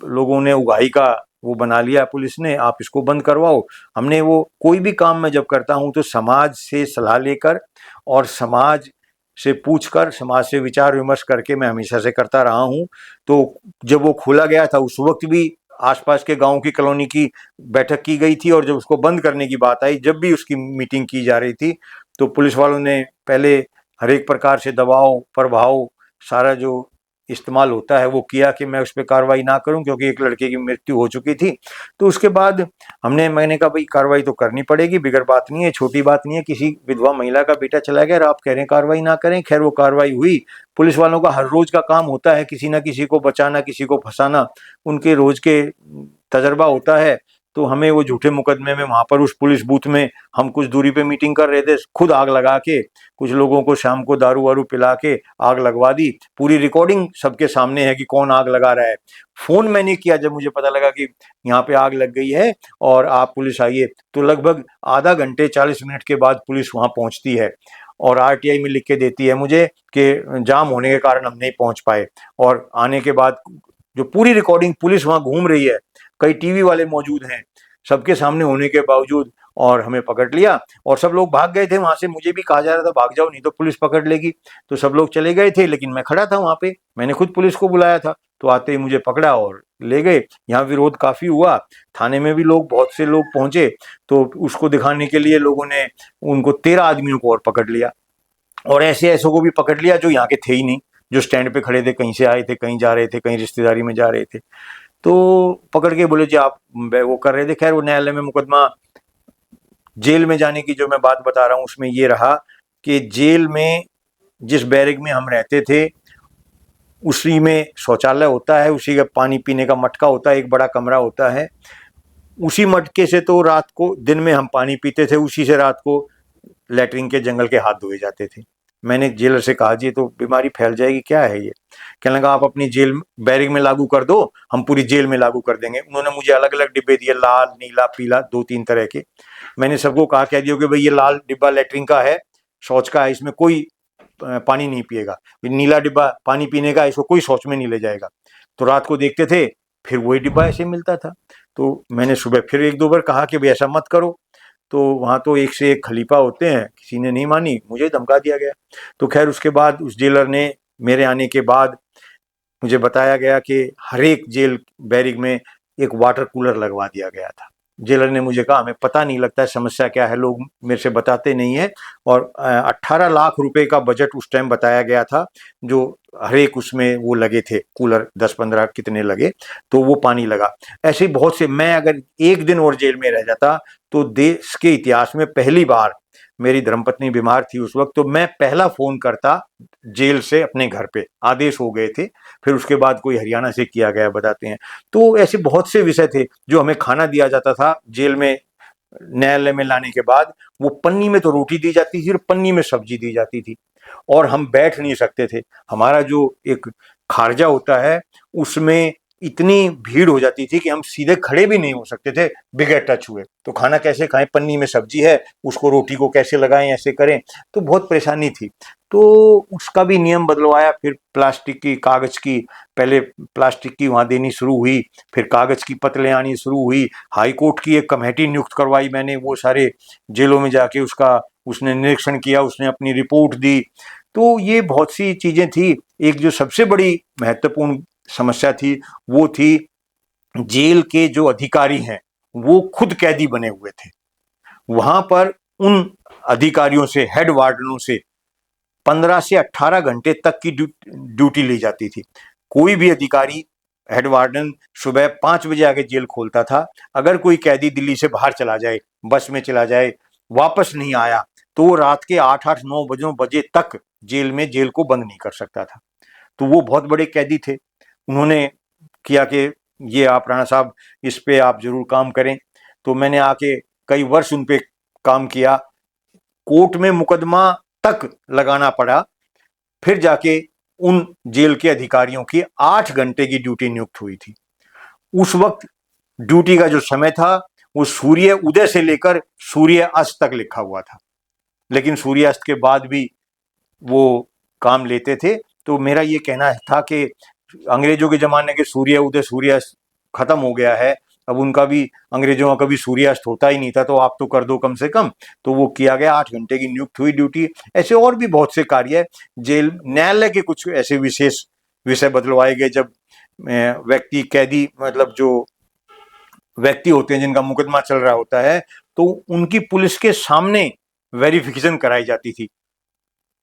लोगों ने उगाही का वो बना लिया पुलिस ने, आप इसको बंद करवाओ। हमने वो, कोई भी काम मैं जब करता हूँ तो समाज से सलाह लेकर और समाज से पूछकर, समाज से विचार विमर्श करके मैं हमेशा से करता रहा हूँ। तो जब वो खोला गया था उस वक्त भी आसपास के गांव की कॉलोनी की बैठक की गई थी, और जब उसको बंद करने की बात आई, जब भी उसकी मीटिंग की जा रही थी, तो पुलिस वालों ने पहले हर एक प्रकार से दबाव प्रभाव सारा जो इस्तेमाल होता है वो किया कि मैं उस पर कार्रवाई ना करूं, क्योंकि एक लड़के की मृत्यु हो चुकी थी। तो उसके बाद मैंने कहा भाई कार्रवाई तो करनी पड़ेगी, बिगड़ बात नहीं है, छोटी बात नहीं है, किसी विधवा महिला का बेटा चला गया और आप कह रहे हैं कार्रवाई ना करें। खैर वो कार्रवाई हुई। पुलिस वालों का हर रोज का काम होता है किसी ना किसी को बचाना, किसी को फंसाना, उनके रोज के तजर्बा होता है। तो हमें वो झूठे मुकदमे में वहां पर उस पुलिस बूथ में हम कुछ दूरी पे मीटिंग कर रहे थे, खुद आग लगा के कुछ लोगों को शाम को दारू वारू पिला के आग लगवा दी। पूरी रिकॉर्डिंग सबके सामने है कि कौन आग लगा रहा है। फोन मैंने किया जब मुझे पता लगा कि यहाँ पे आग लग गई है और आप पुलिस आइए, तो लगभग आधा घंटे 40 मिनट के बाद पुलिस वहां पहुंचती है और आरटीआई में लिख के देती है मुझे कि जाम होने के कारण हम नहीं पहुंच पाए। और आने के बाद जो पूरी रिकॉर्डिंग, पुलिस वहां घूम रही है, कई टीवी वाले मौजूद हैं, सबके सामने होने के बावजूद, और हमें पकड़ लिया। और सब लोग भाग गए थे वहां से, मुझे भी कहा जा रहा था भाग जाओ नहीं तो पुलिस पकड़ लेगी। तो सब लोग चले गए थे, लेकिन मैं खड़ा था वहां पे, मैंने खुद पुलिस को बुलाया था। तो आते ही मुझे पकड़ा और ले गए। यहाँ विरोध काफी हुआ, थाने में भी लोग, बहुत से लोग पहुंचे, तो उसको दिखाने के लिए लोगों ने उनको 13 आदमियों को और पकड़ लिया, और ऐसे ऐसों को भी पकड़ लिया जो यहाँ के थे ही नहीं, जो स्टैंड पे खड़े थे, कहीं से आए थे, कहीं जा रहे थे, कहीं रिश्तेदारी में जा रहे थे। तो पकड़ के बोले जी आप वो कर रहे थे। खैर वो न्यायालय में मुकदमा, जेल में जाने की जो मैं बात बता रहा हूँ उसमें ये रहा कि जेल में जिस बैरक में हम रहते थे उसी में शौचालय होता है, उसी का पानी पीने का मटका होता है, एक बड़ा कमरा होता है। उसी मटके से तो रात को, दिन में हम पानी पीते थे, उसी से रात को लैट्रिन के जंगल के हाथ धोए जाते थे। मैंने जेलर से कहा जी तो बीमारी फैल जाएगी, क्या है ये? कहने लगा आप अपनी जेल बैरक में लागू कर दो, हम पूरी जेल में लागू कर देंगे। उन्होंने मुझे अलग अलग डिब्बे दिए, लाल नीला पीला, 2-3 तरह के। मैंने सबको कहा, कह दिया कि भाई ये लाल डिब्बा लैट्रिन का है, शौच का है, इसमें कोई पानी नहीं पिएगा। नीला डिब्बा पानी पीने का, इसको कोई शौच में नहीं ले जाएगा। तो रात को देखते थे फिर वही डिब्बा ऐसे मिलता था। तो मैंने सुबह फिर 1-2 बार कहा कि भाई ऐसा मत करो, तो वहाँ तो एक से एक खलीफा होते हैं, किसी ने नहीं मानी, मुझे धमका दिया गया। तो खैर उसके बाद उस जेलर ने, मेरे आने के बाद मुझे बताया गया कि हर एक जेल बैरिक में एक वाटर कूलर लगवा दिया गया था। जेलर ने मुझे कहा हमें पता नहीं लगता है समस्या क्या है, लोग मेरे से बताते नहीं है। और 18 लाख रुपए का बजट उस टाइम बताया गया था, जो हर एक उसमें वो लगे थे कूलर, 10-15 कितने लगे, तो वो पानी लगा। ऐसे ही बहुत से, मैं अगर एक दिन और जेल में रह जाता तो देश के इतिहास में पहली बार, मेरी धर्मपत्नी बीमार थी उस वक्त, तो मैं पहला फोन करता जेल से अपने घर पे, आदेश हो गए थे, फिर उसके बाद कोई हरियाणा से किया गया बताते हैं। तो ऐसे बहुत से विषय थे। जो हमें खाना दिया जाता था जेल में, न्यायालय में लाने के बाद, वो पन्नी में तो रोटी दी जाती थी और पन्नी में सब्जी दी जाती थी, और हम बैठ नहीं सकते थे। हमारा जो एक खारजा होता है उसमें इतनी भीड़ हो जाती थी कि हम सीधे खड़े भी नहीं हो सकते थे बिगैर टच हुए। तो खाना कैसे खाएं, पन्नी में सब्जी है, उसको रोटी को कैसे लगाएं, ऐसे करें, तो बहुत परेशानी थी। तो उसका भी नियम बदलवाया, फिर प्लास्टिक की, कागज की, पहले प्लास्टिक की वहाँ देनी शुरू हुई, फिर कागज की पतलें आनी शुरू हुई। हाई कोर्ट की एक कमेटी नियुक्त करवाई मैंने, वो सारे जेलों में जाके उसका उसने निरीक्षण किया, उसने अपनी रिपोर्ट दी। तो ये बहुत सी चीजें थी। एक जो सबसे बड़ी महत्वपूर्ण समस्या थी वो थी, जेल के जो अधिकारी हैं वो खुद कैदी बने हुए थे। वहां पर उन अधिकारियों से, हेड वार्डनों से 15 से 18 घंटे तक की ड्यूटी ली जाती थी। कोई भी अधिकारी, हेड वार्डन सुबह 5 बजे आके जेल खोलता था। अगर कोई कैदी दिल्ली से बाहर चला जाए, बस में चला जाए, वापस नहीं आया, तो वो रात के 8-9 बजे तक जेल में, जेल को बंद नहीं कर सकता था। तो वो बहुत बड़े कैदी थे। उन्होंने किया कि ये आप राणा साहब, इस पे आप जरूर काम करें। तो मैंने आके कई वर्ष उन पे काम किया। कोर्ट में मुकदमा तक लगाना पड़ा, फिर जाके उन जेल के अधिकारियों की 8 घंटे की ड्यूटी नियुक्त हुई थी। उस वक्त ड्यूटी का जो समय था वो सूर्य उदय से लेकर सूर्य अस्त तक लिखा हुआ था, लेकिन सूर्यास्त के बाद भी वो काम लेते थे। तो मेरा ये कहना था कि अंग्रेजों के जमाने के सूर्य उदय सूर्यास्त खत्म हो गया है, अब उनका भी, अंग्रेजों का कभी सूर्यास्त होता ही नहीं था, तो आप तो कर दो कम से कम। तो वो किया गया, 8 घंटे की नियुक्त हुई ड्यूटी। ऐसे और भी बहुत से कार्य, जेल न्यायालय के कुछ ऐसे विशेष विषय बदलवाए गए, जब व्यक्ति, कैदी, मतलब जो व्यक्ति होते हैं जिनका मुकदमा चल रहा होता है, तो उनकी पुलिस के सामने वेरिफिकेशन कराई जाती थी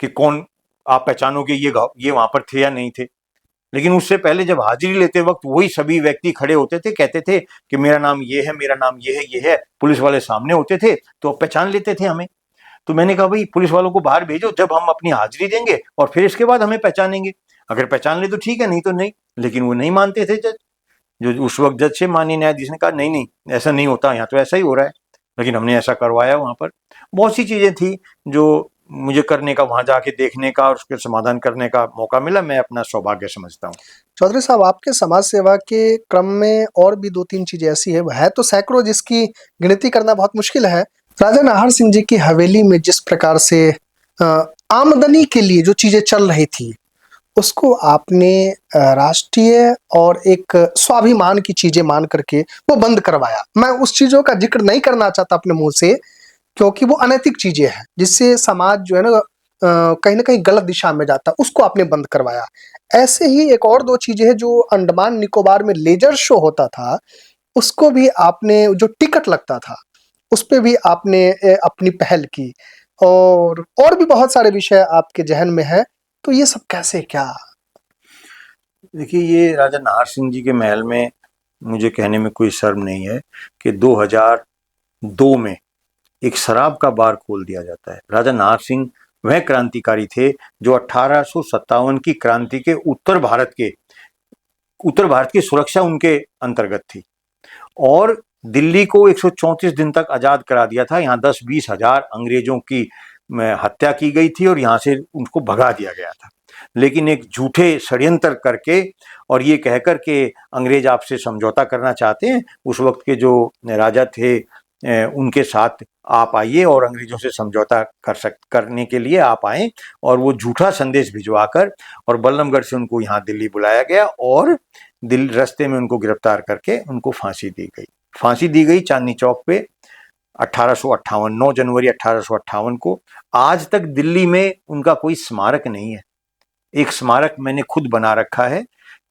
कि कौन, आप पहचानोगे ये वहां पर थे या नहीं थे। लेकिन उससे पहले जब हाजिरी लेते वक्त वही सभी व्यक्ति खड़े होते थे, कहते थे कि मेरा नाम ये है, मेरा नाम ये है, ये है। पुलिस वाले सामने होते थे तो पहचान लेते थे हमें। तो मैंने कहा भाई पुलिस वालों को बाहर भेजो, जब हम अपनी हाजिरी देंगे और फिर इसके बाद हमें पहचानेंगे। अगर पहचान ले तो ठीक है, नहीं तो नहीं। लेकिन वो नहीं मानते थे जज। जो उस वक्त जज से, माननीय न्यायाधीश ने कहा नहीं नहीं ऐसा नहीं होता, यहाँ तो ऐसा ही हो रहा है। लेकिन हमने ऐसा करवाया वहां पर। बहुत सी चीजें थी जो मुझे करने का, वहां जाके देखने का और उसके समाधान करने का मौका मिला। मैं अपना सौभाग्य समझता हूँ। चौधरी साहब, आपके समाज सेवा के क्रम में और भी 2-3 चीजें ऐसी है तो सैकड़ों, जिसकी गिनती करना बहुत मुश्किल है। राजा नाहर सिंह जी की हवेली में जिस प्रकार से आमदनी के लिए जो चीजें चल रही थी, उसको आपने राष्ट्रीय और एक स्वाभिमान की चीजें मान करके वो बंद करवाया। मैं उस चीजों का जिक्र नहीं करना चाहता अपने मुंह से, क्योंकि वो अनैतिक चीजें हैं जिससे समाज जो है ना कहीं ना कहीं गलत दिशा में जाता, उसको आपने बंद करवाया। ऐसे ही एक और 2 चीजें हैं, जो अंडमान निकोबार में लेजर शो होता था, उसको भी आपने, जो टिकट लगता था, उस पे भी आपने अपनी पहल की। और भी बहुत सारे विषय आपके जहन में है, तो ये सब कैसे, क्या? देखिए, ये राजा नाहर सिंह जी के महल में मुझे कहने में कोई शर्म नहीं है कि 2002 में एक शराब का बार खोल दिया जाता है। राजा नाहर सिंह वह क्रांतिकारी थे जो 1857 की क्रांति के उत्तर भारत की सुरक्षा उनके अंतर्गत थी और दिल्ली को 134 दिन तक आजाद करा दिया था। यहाँ 10-20 हजार अंग्रेजों की हत्या की गई थी और यहाँ से उनको भगा दिया गया था। लेकिन एक झूठे षड्यंत्र करके और ये कहकर के अंग्रेज आपसे समझौता करना चाहते हैं, उस वक्त के जो राजा थे उनके साथ आप आइए और अंग्रेजों से समझौता करने के लिए आप आए, और वो झूठा संदेश भिजवाकर और बल्लभगढ़ से उनको यहाँ दिल्ली बुलाया गया और दिल्ली रास्ते में उनको गिरफ्तार करके उनको फांसी दी गई चांदनी चौक पे 1858 9 जनवरी 1858 को। आज तक दिल्ली में उनका कोई स्मारक नहीं है। एक स्मारक मैंने खुद बना रखा है,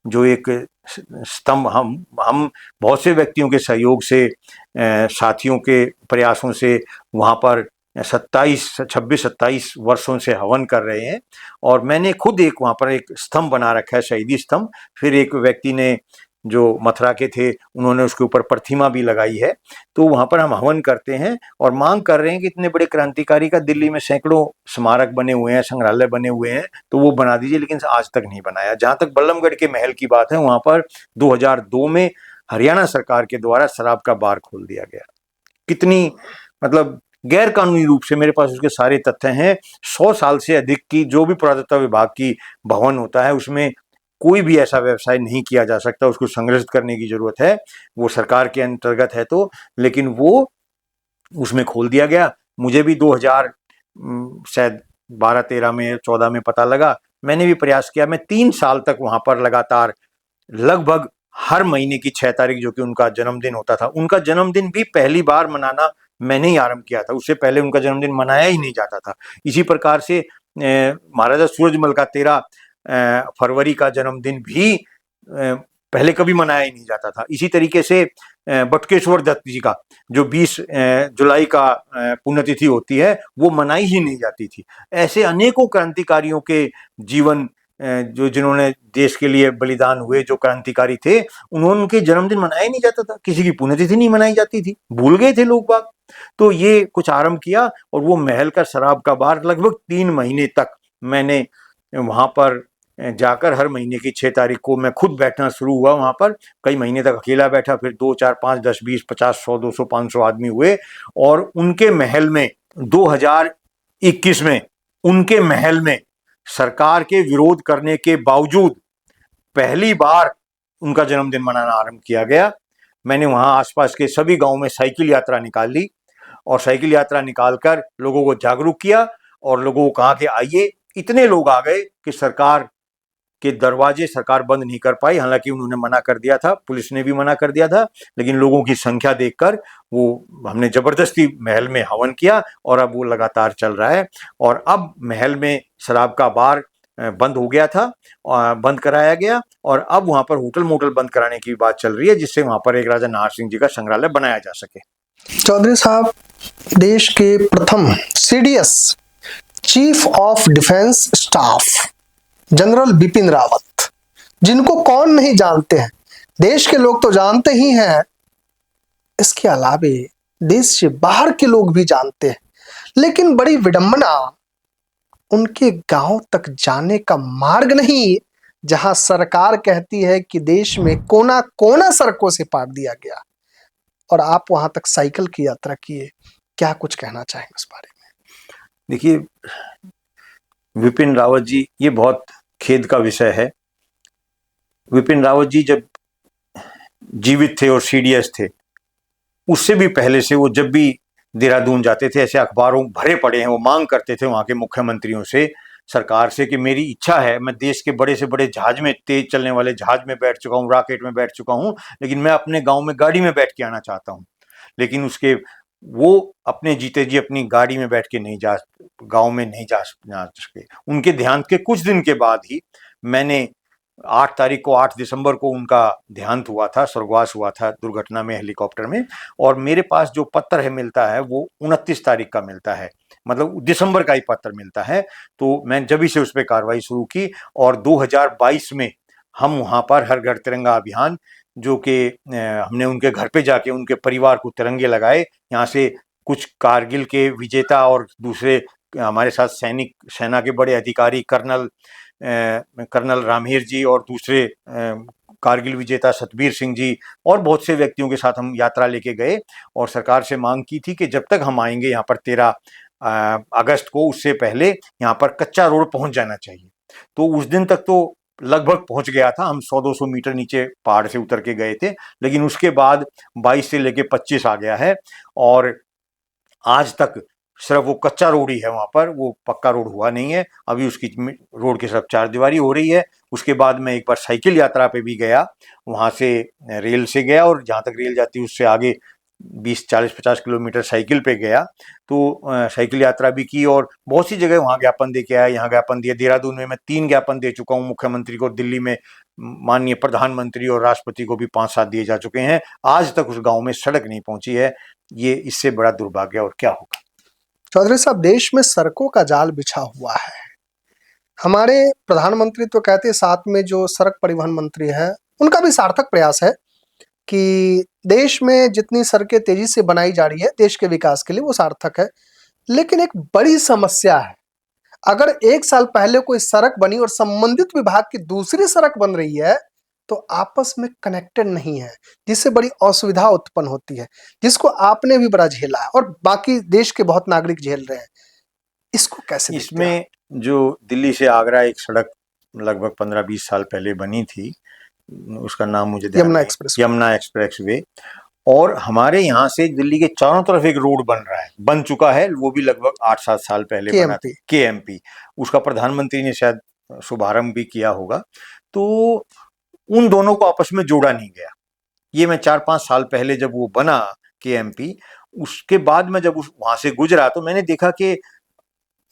जो एक स्तंभ हम बहुत से व्यक्तियों के सहयोग से, साथियों के प्रयासों से वहाँ पर 26-27 वर्षों से हवन कर रहे हैं और मैंने खुद एक वहाँ पर एक स्तंभ बना रखा है, शहीदी स्तंभ। फिर एक व्यक्ति ने जो मथुरा के थे उन्होंने उसके ऊपर प्रतिमा भी लगाई है। तो वहाँ पर हम हवन करते हैं और मांग कर रहे हैं कि इतने बड़े क्रांतिकारी का दिल्ली में सैकड़ों स्मारक बने हुए हैं, संग्रहालय बने हुए हैं, तो वो बना दीजिए, लेकिन आज तक नहीं बनाया। जहाँ तक बल्लभगढ़ के महल की बात है, वहाँ पर 2002 में हरियाणा सरकार के द्वारा शराब का बार खोल दिया गया। कितनी मतलब गैर कानूनी रूप से, मेरे पास उसके सारे तथ्य हैं। 100 साल से अधिक की जो भी पुरातत्व विभाग की भवन होता है उसमें कोई भी ऐसा व्यवसाय नहीं किया जा सकता, उसको संरक्षित करने की जरूरत है, वो सरकार के अंतर्गत है तो, लेकिन वो उसमें खोल दिया गया। मुझे भी 2000 शायद 12-13 में 14 में पता लगा। मैंने भी प्रयास किया। मैं 3 साल तक वहां पर लगातार लगभग हर महीने की 6 तारीख जो कि उनका जन्मदिन होता था, उनका जन्मदिन भी पहली बार मनाना मैंने ही आरंभ किया था, उससे पहले उनका जन्मदिन मनाया ही नहीं जाता था। इसी प्रकार से महाराजा सूरजमल का 13 फरवरी का जन्मदिन भी पहले कभी मनाया ही नहीं जाता था। इसी तरीके से बटुकेश्वर दत्त जी का जो 20 जुलाई का पुण्यतिथि होती है वो मनाई ही नहीं जाती थी। ऐसे अनेकों क्रांतिकारियों के जीवन जो जिन्होंने देश के लिए बलिदान हुए, जो क्रांतिकारी थे, उनके जन्मदिन मनाया ही नहीं जाता था, किसी की पुण्यतिथि नहीं मनाई जाती थी, भूल गए थे लोग बाग। तो ये कुछ आरंभ किया और वो महल का शराब का बार लगभग 3 महीने तक मैंने वहां पर जाकर हर महीने की 6 तारीख को मैं खुद बैठना शुरू हुआ वहां पर। कई महीने तक अकेला बैठा, फिर 2, 4, 5, 10, 20, 50, 100, 200, 500 आदमी हुए और उनके महल में 2021 में उनके महल में सरकार के विरोध करने के बावजूद पहली बार उनका जन्मदिन मनाना आरंभ किया गया। मैंने वहां आसपास के सभी गांवों में साइकिल यात्रा निकाल ली और साइकिल यात्रा निकालकर लोगों को जागरूक किया और लोगों को कहा कि आइए। इतने लोग आ गए कि सरकार के दरवाजे सरकार बंद नहीं कर पाई। हालांकि उन्होंने मना कर दिया था, पुलिस ने भी मना कर दिया था, लेकिन लोगों की संख्या देखकर वो हमने जबरदस्ती महल में हवन किया और अब वो लगातार चल रहा है। और अब महल में शराब का बार बंद हो गया था, बंद कराया गया और अब वहां पर होटल मोटल बंद कराने की बात चल रही है, जिससे वहां पर एक राजा नाहर सिंह जी का संग्रहालय बनाया जा सके। चौधरी साहब, देश के प्रथम CDS chief of defence staff general Bipin Rawat, जिनको कौन नहीं जानते हैं, देश के लोग तो जानते ही हैं, इसके अलावे देश से बाहर के लोग भी जानते हैं, लेकिन बड़ी विडंबना, उनके गांव तक जाने का मार्ग नहीं, जहां सरकार कहती है कि देश में कोना कोना सड़कों से पार दिया गया और आप वहां तक साइकिल की यात्रा किए। क्या कुछ कहना चाहेंगे इस बारे में? देखिए विपिन रावत जी, ये बहुत खेद का विषय है। विपिन रावत जी जब जीवित थे और सीडीएस थे, उससे भी पहले से वो जब भी देहरादून जाते थे, ऐसे अखबारों भरे पड़े हैं, वो मांग करते थे वहाँ के मुख्यमंत्रियों से, सरकार से, कि मेरी इच्छा है, मैं देश के बड़े से बड़े जहाज में, तेज चलने वाले जहाज में बैठ चुका हूँ, रॉकेट में बैठ चुका हूँ, लेकिन मैं अपने गाँव में गाड़ी में बैठ के आना चाहता हूँ। लेकिन उसके वो अपने जीते जी अपनी गाड़ी में बैठ के नहीं जा, गाँव में नहीं जा सके। उनके देहांत के कुछ दिन के बाद ही मैंने 8 तारीख को, 8 दिसंबर को उनका देहांत हुआ था, स्वर्गवास हुआ था दुर्घटना में, हेलीकॉप्टर में। और मेरे पास जो पत्र है मिलता है वो 29 तारीख का मिलता है, मतलब दिसंबर का ही पत्र मिलता है। तो मैं जब से उस पर कार्रवाई शुरू की और 2022 में हम वहाँ पर हर घर तिरंगा अभियान जो कि हमने उनके घर पे जाके उनके परिवार को तिरंगे लगाए। यहाँ से कुछ कारगिल के विजेता और दूसरे हमारे साथ सेना के बड़े अधिकारी कर्नल रामहीर जी और दूसरे कारगिल विजेता सतबीर सिंह जी और बहुत से व्यक्तियों के साथ हम यात्रा लेके गए और सरकार से मांग की थी कि जब तक हम आएंगे यहाँ पर 13 अगस्त को, उससे पहले यहाँ पर कच्चा रोड पहुंच जाना चाहिए। तो उस दिन तक तो लगभग पहुंच गया था, हम 100-200 मीटर नीचे पहाड़ से उतर के गए थे, लेकिन उसके बाद 22 से लेके 25 आ गया है और आज तक सिर्फ वो कच्चा रोड ही है वहाँ पर, वो पक्का रोड हुआ नहीं है। अभी उसकी रोड की सिर्फ चारदीवारी हो रही है। उसके बाद मैं एक बार साइकिल यात्रा पे भी गया, वहाँ से रेल से गया और जहाँ तक रेल जाती है उससे आगे 20-40-50 किलोमीटर साइकिल पे गया। तो साइकिल यात्रा भी की और बहुत सी जगह वहाँ ज्ञापन दे के आया, यहाँ ज्ञापन दिया। देहरादून में मैं 3 ज्ञापन दे चुका हूँ मुख्यमंत्री को, दिल्ली में माननीय प्रधानमंत्री और राष्ट्रपति को भी 5-7 दिए जा चुके हैं। आज तक उस गाँव में सड़क नहीं पहुंची है। ये इससे बड़ा दुर्भाग्य और क्या होगा। चौधरी साहब, देश में सड़कों का जाल बिछा हुआ है। हमारे प्रधानमंत्री तो कहते हैं, साथ में जो सड़क परिवहन मंत्री है उनका भी सार्थक प्रयास है कि देश में जितनी सड़कें तेजी से बनाई जा रही है देश के विकास के लिए, वो सार्थक है। लेकिन एक बड़ी समस्या है, अगर 1 साल पहले कोई सड़क बनी और संबंधित विभाग की दूसरी सड़क बन रही है तो आपस में कनेक्टेड नहीं है, जिससे बड़ी असुविधा उत्पन्न होती है, जिसको आपने भी बड़ा झेला है और बाकी देश के बहुत नागरिक झेल रहे हैं। इसको कैसे देखते हैं? इसमें जो दिल्ली से आगरा एक सड़क लगभग 15-20 साल पहले बनी थी, उसका नाम मुझे ध्यान यमुना नहीं, एक्सप्रेस यमुना एक्सप्रेस वे, और हमारे यहाँ से दिल्ली के चारों तरफ एक रोड बन रहा है, बन चुका है, वो भी लगभग 8-7 साल पहले बना था, KMP। उसका प्रधानमंत्री ने शायद शुभारंभ भी किया होगा। तो उन दोनों को आपस में जोड़ा नहीं गया। ये मैं 4-5 साल पहले जब वो बना KMP, उसके बाद मैं जब वहां से गुजरा तो मैंने देखा कि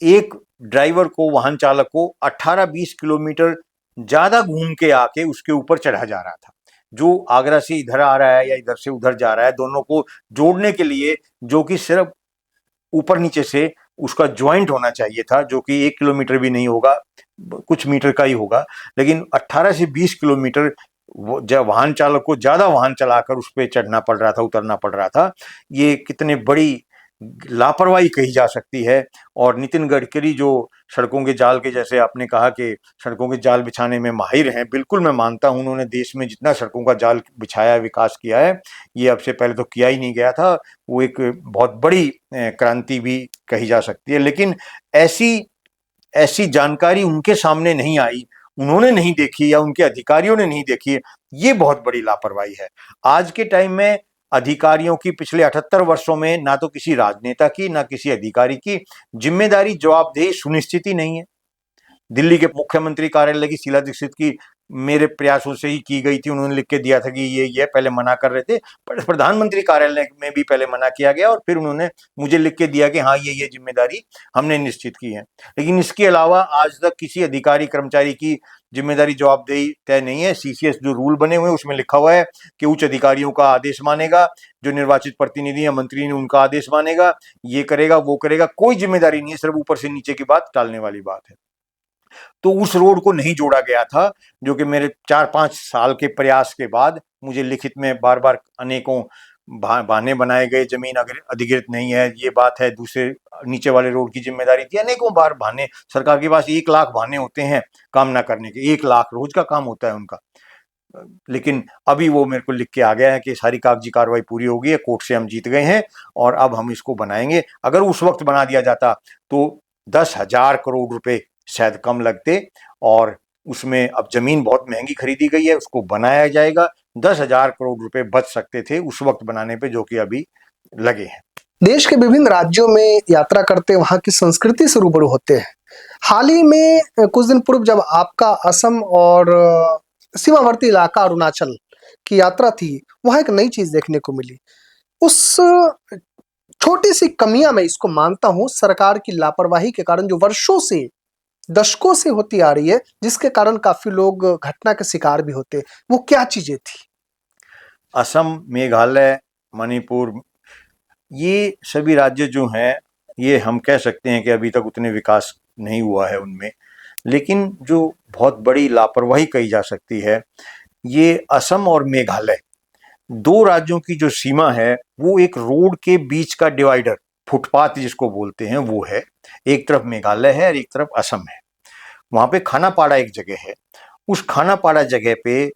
एक ड्राइवर को, वाहन चालक को 18-20 किलोमीटर ज्यादा घूम के आके उसके ऊपर चढ़ा जा रहा था। जो आगरा से इधर आ रहा है या इधर से उधर जा रहा है, दोनों को जोड़ने के लिए, जो कि सिर्फ ऊपर नीचे से उसका ज्वाइंट होना चाहिए था, जो कि 1 किलोमीटर भी नहीं होगा, कुछ मीटर का ही होगा, लेकिन 18 से 20 किलोमीटर जब वाहन चालक को ज्यादा वाहन चलाकर उस पर चढ़ना पड़ रहा था, उतरना पड़ रहा था। ये कितने बड़ी लापरवाही कही जा सकती है। और नितिन गडकरी जो सड़कों के जाल के, जैसे आपने कहा कि सड़कों के जाल बिछाने में माहिर हैं, बिल्कुल मैं मानता हूं, उन्होंने देश में जितना सड़कों का जाल बिछाया, विकास किया है, ये अब से पहले तो किया ही नहीं गया था। वो एक बहुत बड़ी क्रांति भी कही जा सकती है। लेकिन ऐसी जानकारी उनके सामने नहीं आई, उन्होंने नहीं देखी या उनके अधिकारियों ने नहीं देखी, ये बहुत बड़ी लापरवाही है। आज के टाइम में अधिकारियों की पिछले 78 वर्षों में ना तो किसी राजनेता की, ना किसी अधिकारी की जिम्मेदारी, जवाबदेही सुनिश्चित ही नहीं है। दिल्ली के मुख्यमंत्री कार्यालय की शीला दीक्षित की मेरे प्रयासों से ही की गई थी, उन्होंने लिख के दिया था कि ये पहले मना कर रहे थे, पर प्रधानमंत्री कार्यालय में भी पहले मना किया गया और फिर उन्होंने मुझे लिख के दिया कि हाँ ये जिम्मेदारी हमने निश्चित की है। लेकिन इसके अलावा आज तक किसी अधिकारी कर्मचारी की जिम्मेदारी, जवाबदेही तय नहीं है। CCS जो रूल बने हुए हैं उसमें लिखा हुआ है कि उच्च अधिकारियों का आदेश मानेगा, जो निर्वाचित प्रतिनिधि या मंत्री ने उनका आदेश मानेगा, ये करेगा वो करेगा, कोई जिम्मेदारी नहीं है, सिर्फ ऊपर से नीचे की बात टालने वाली बात है। तो उस रोड को नहीं जोड़ा गया था, जो कि मेरे 4-5 साल के प्रयास के बाद मुझे लिखित में बार बार अनेकों बहाने बनाए गए, जमीन अधिकृत नहीं है, ये बात है, दूसरे नीचे वाले रोड की जिम्मेदारी थी, अनेकों बार बहाने। सरकार के पास 1 लाख बहाने होते हैं काम ना करने के, 1 लाख रोज का काम होता है उनका। लेकिन अभी वो मेरे को लिख के आ गया है कि सारी कागजी कार्रवाई पूरी हो गई है, कोर्ट से हम जीत गए हैं और अब हम इसको बनाएंगे। अगर उस वक्त बना दिया जाता तो 10,000 करोड़ रुपए शायद कम लगते, और उसमें अब जमीन बहुत महंगी खरीदी गई है, उसको बनाया जाएगा, 10,000 करोड़ रुपए बच सकते थे उस वक्त बनाने पे, जो कि अभी लगे हैं। देश के विभिन्न राज्यों में यात्रा करते वहां की संस्कृति से रूबरू होते हैं। हाल ही में कुछ दिन पूर्व जब आपका असम और सीमावर्ती इलाका अरुणाचल की यात्रा थी, वहां एक नई चीज देखने को मिली। उस छोटी सी कमियां, मैं इसको मानता हूं, सरकार की लापरवाही के कारण, जो वर्षों से, दशकों से होती आ रही है, जिसके कारण काफी लोग घटना के शिकार भी होते। वो क्या चीजें थी? असम, मेघालय, मणिपुर, ये सभी राज्य जो हैं, ये हम कह सकते हैं कि अभी तक उतने विकास नहीं हुआ है उनमें। लेकिन जो बहुत बड़ी लापरवाही कही जा सकती है ये असम और मेघालय, दो राज्यों की जो सीमा है वो एक रोड के बीच का डिवाइडर, फुटपाथ जिसको बोलते हैं, वो है। एक तरफ मेघालय है और एक तरफ असम है। वहां पे खानापाड़ा एक जगह है। उस खानापाड़ा जगह पे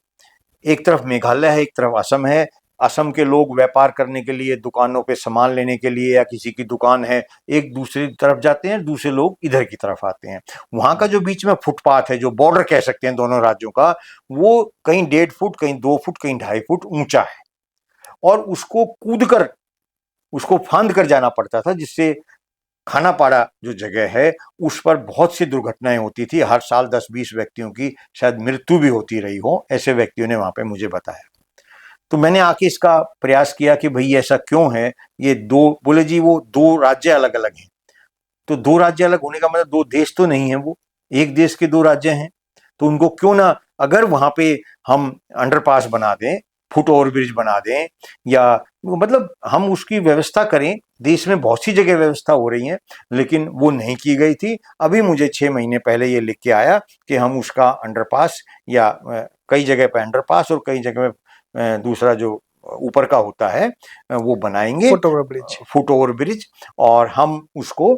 एक तरफ मेघालय है, एक तरफ असम है। असम के लोग व्यापार करने के लिए, दुकानों पे सामान लेने के लिए, या किसी की दुकान है, एक दूसरी तरफ जाते हैं, दूसरे लोग इधर की तरफ आते हैं। वहां का जो बीच में फुटपाथ है, जो बॉर्डर कह सकते हैं दोनों राज्यों का, वो कहीं 1.5 फुट, कहीं 2 फुट, कहीं 2.5 फुट ऊंचा है। और उसको कूद कर, उसको फांद कर जाना पड़ता था, जिससे खानापाड़ा जो जगह है उस पर बहुत सी दुर्घटनाएं होती थी। हर साल 10-20 व्यक्तियों की शायद मृत्यु भी होती रही हो, ऐसे व्यक्तियों ने वहां पे मुझे बताया। तो मैंने आके इसका प्रयास किया कि भाई ऐसा क्यों है। ये दो, बोले जी वो दो राज्य अलग अलग हैं। तो दो राज्य अलग होने का मतलब दो देश तो नहीं है, वो एक देश के दो राज्य हैं। तो उनको क्यों ना, अगर वहां पे हम अंडरपास बना दें, फुट ओवर ब्रिज बना दें, या मतलब हम उसकी व्यवस्था करें। देश में बहुत सी जगह व्यवस्था हो रही है, लेकिन वो नहीं की गई थी। अभी मुझे 6 महीने पहले ये लिख के आया कि हम उसका अंडरपास, या कई जगह पे अंडरपास और कई जगह में दूसरा जो ऊपर का होता है वो बनाएंगे, foot over bridge. Foot over bridge. और हम उसको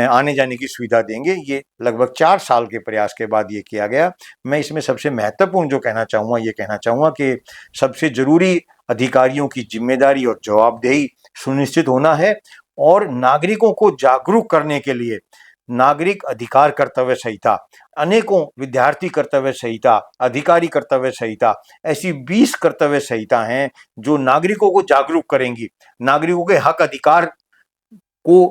आने जाने की सुविधा देंगे। ये लगभग 4 साल के प्रयास के बाद ये किया गया। मैं इसमें सबसे महत्वपूर्ण जो कहना चाहूँगा, ये कहना चाहूँगा कि सबसे जरूरी अधिकारियों की जिम्मेदारी और जवाबदेही सुनिश्चित होना है। और नागरिकों को जागरूक करने के लिए नागरिक अधिकार कर्तव्य संहिता, अनेकों विद्यार्थी कर्तव्य संहिता, अधिकारी कर्तव्य संहिता, ऐसी 20 कर्तव्य संहिता हैं जो नागरिकों को जागरूक करेंगी, नागरिकों के हक अधिकार को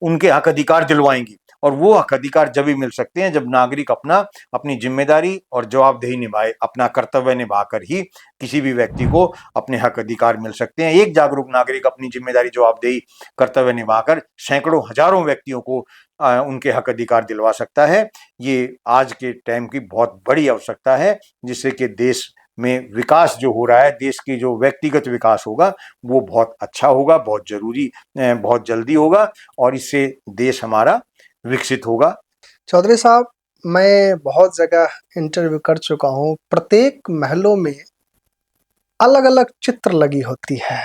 उनके हक अधिकार दिलवाएंगी। और वो हक अधिकार जब भी मिल सकते हैं जब नागरिक अपनी जिम्मेदारी और जवाबदेही निभाए। अपना कर्तव्य निभाकर ही किसी भी व्यक्ति को अपने हक अधिकार मिल सकते हैं। एक जागरूक नागरिक अपनी जिम्मेदारी, जवाबदेही, कर्तव्य निभाकर सैकड़ों हजारों व्यक्तियों को उनके हक अधिकार दिलवा सकता है। ये आज के टाइम की बहुत बड़ी आवश्यकता है, जिससे कि देश में विकास जो हो रहा है, देश की जो व्यक्तिगत विकास होगा वो बहुत अच्छा होगा, बहुत जरूरी, बहुत जल्दी होगा, और इससे देश हमारा विकसित होगा। चौधरी साहब, मैं बहुत जगह इंटरव्यू कर चुका हूँ। प्रत्येक महलों में अलग अलग चित्र लगी होती है,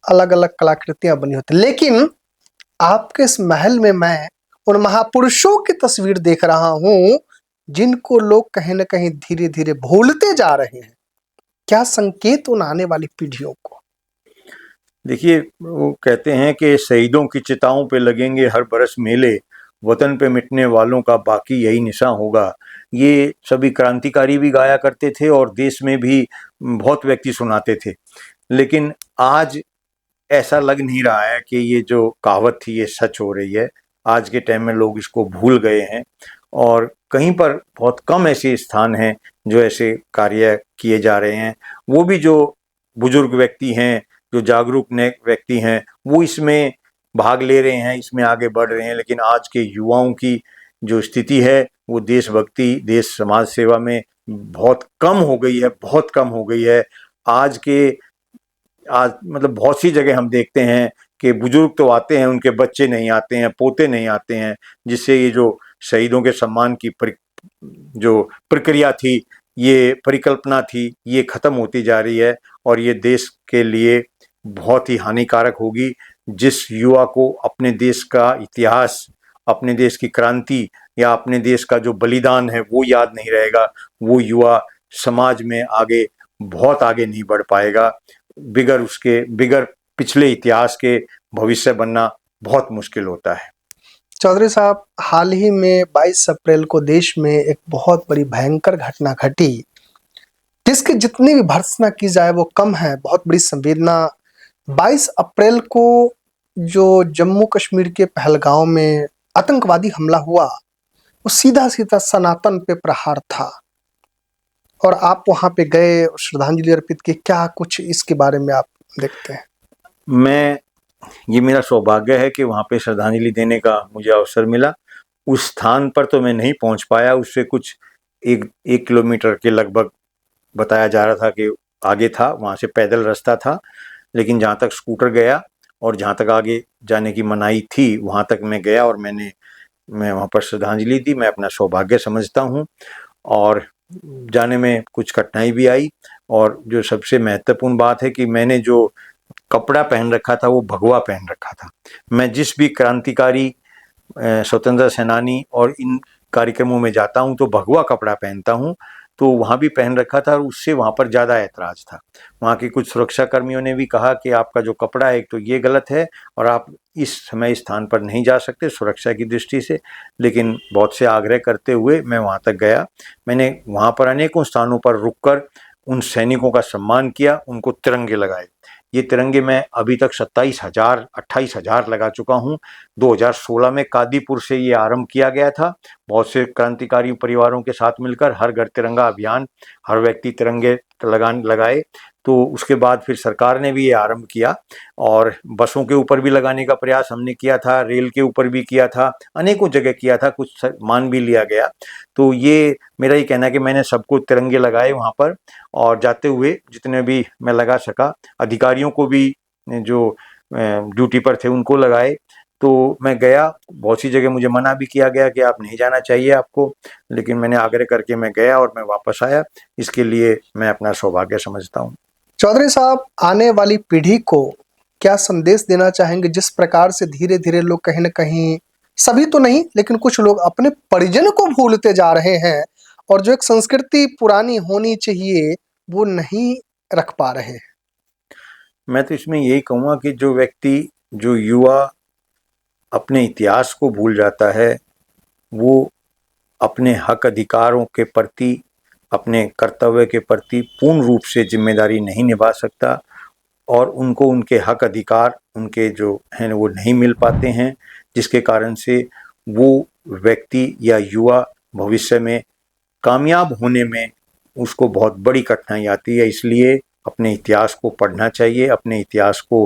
अलग अलग कलाकृतियां बनी होती, लेकिन आपके इस महल में मैं उन महापुरुषों की तस्वीर देख रहा हूं जिनको लोग कहीं ना कहीं धीरे धीरे भूलते जा रहे हैं। क्या संकेत उन आने वाली पीढ़ियों को? देखिए, वो कहते हैं कि शहीदों की चिताओं पे लगेंगे हर बरस मेले, वतन पे मिटने वालों का बाकी यही निशान होगा। ये सभी क्रांतिकारी भी गाया करते थे और देश में भी बहुत व्यक्ति सुनाते थे। लेकिन आज ऐसा लग नहीं रहा है कि ये जो कहावत थी ये सच हो रही है। आज के टाइम में लोग इसको भूल गए हैं, और कहीं पर बहुत कम ऐसे स्थान हैं जो ऐसे कार्य किए जा रहे हैं। वो भी जो बुजुर्ग व्यक्ति हैं, जो जागरूक व्यक्ति हैं, वो इसमें भाग ले रहे हैं, इसमें आगे बढ़ रहे हैं। लेकिन आज के युवाओं की जो स्थिति है वो देशभक्ति, देश समाज सेवा में बहुत कम हो गई है, बहुत कम हो गई है। आज मतलब बहुत सी जगह हम देखते हैं कि बुजुर्ग तो आते हैं, उनके बच्चे नहीं आते हैं, पोते नहीं आते हैं, जिससे ये जो शहीदों के सम्मान की जो प्रक्रिया थी, ये परिकल्पना थी, ये खत्म होती जा रही है। और ये देश के लिए बहुत ही हानिकारक होगी। जिस युवा को अपने देश का इतिहास, अपने देश की क्रांति या अपने देश का जो बलिदान है वो याद नहीं रहेगा, वो युवा समाज में आगे, बहुत आगे नहीं बढ़ पाएगा। बिगर पिछले इतिहास के भविष्य बनना बहुत मुश्किल होता है। चौधरी साहब, हाल ही में 22 अप्रैल को देश में एक बहुत बड़ी भयंकर घटना घटी, जिसकी जितनी भी भर्त्सना की जाए वो कम है। बहुत बड़ी संवेदना। 22 अप्रैल को जो जम्मू कश्मीर के पहलगांव में आतंकवादी हमला हुआ, वो सीधा सीधा सनातन पे प्रहार था, और आप वहां पे गए और श्रद्धांजलि अर्पित की। क्या कुछ इसके बारे में आप देखते हैं? ये मेरा सौभाग्य है कि वहाँ पे श्रद्धांजलि देने का मुझे अवसर मिला। उस स्थान पर तो मैं नहीं पहुँच पाया, उससे कुछ एक किलोमीटर के लगभग बताया जा रहा था कि आगे था, वहाँ से पैदल रास्ता था। लेकिन जहाँ तक स्कूटर गया और जहाँ तक आगे जाने की मनाही थी, वहाँ तक मैं गया और मैं वहाँ पर श्रद्धांजलि दी। मैं अपना सौभाग्य समझता हूँ। और जाने में कुछ कठिनाई भी आई। और जो सबसे महत्वपूर्ण बात है कि मैंने जो कपड़ा पहन रखा था वो भगवा पहन रखा था। मैं जिस भी क्रांतिकारी स्वतंत्रता सेनानी और इन कार्यक्रमों में जाता हूं तो भगवा कपड़ा पहनता हूं, तो वहां भी पहन रखा था और उससे वहां पर ज़्यादा ऐतराज़ था। वहां के कुछ सुरक्षा कर्मियों ने भी कहा कि आपका जो कपड़ा है एक तो ये गलत है और आप इस समय इस स्थान पर नहीं जा सकते सुरक्षा की दृष्टि से। लेकिन बहुत से आग्रह करते हुए मैं वहां तक गया। मैंने वहां पर अनेकों स्थानों पर रुककर उन सैनिकों का सम्मान किया, उनको तिरंगे लगाए। ये तिरंगे मैं अभी तक 28,000 लगा चुका हूँ। 2016 में कादीपुर से ये आरंभ किया गया था, बहुत से क्रांतिकारी परिवारों के साथ मिलकर हर घर तिरंगा अभियान, हर व्यक्ति तिरंगे लगाए। तो उसके बाद फिर सरकार ने भी ये आरंभ किया और बसों के ऊपर भी लगाने का प्रयास हमने किया था, रेल के ऊपर भी किया था, अनेकों जगह किया था, कुछ मान भी लिया गया। तो ये मेरा ये कहना है कि मैंने सबको तिरंगे लगाए वहाँ पर, और जाते हुए जितने भी मैं लगा सका, अधिकारियों को भी जो ड्यूटी पर थे उनको लगाए। तो मैं गया, बहुत सी जगह मुझे मना भी किया गया कि आप नहीं जाना चाहिए आपको, लेकिन मैंने आग्रह करके मैं गया और मैं वापस आया। इसके लिए मैं अपना सौभाग्य समझता हूँ। चौधरी साहब, आने वाली पीढ़ी को क्या संदेश देना चाहेंगे? जिस प्रकार से धीरे धीरे लोग कहीं ना कहीं, सभी तो नहीं लेकिन कुछ लोग अपने परिजन को भूलते जा रहे हैं और जो एक संस्कृति पुरानी होनी चाहिए वो नहीं रख पा रहे हैं। मैं तो इसमें यही कहूँगा कि जो व्यक्ति, जो युवा अपने इतिहास को भूल जाता है, वो अपने हक अधिकारों के प्रति, अपने कर्तव्य के प्रति पूर्ण रूप से जिम्मेदारी नहीं निभा सकता और उनको उनके हक अधिकार उनके जो हैं वो नहीं मिल पाते हैं, जिसके कारण से वो व्यक्ति या युवा भविष्य में कामयाब होने में उसको बहुत बड़ी कठिनाई आती है। इसलिए अपने इतिहास को पढ़ना चाहिए, अपने इतिहास को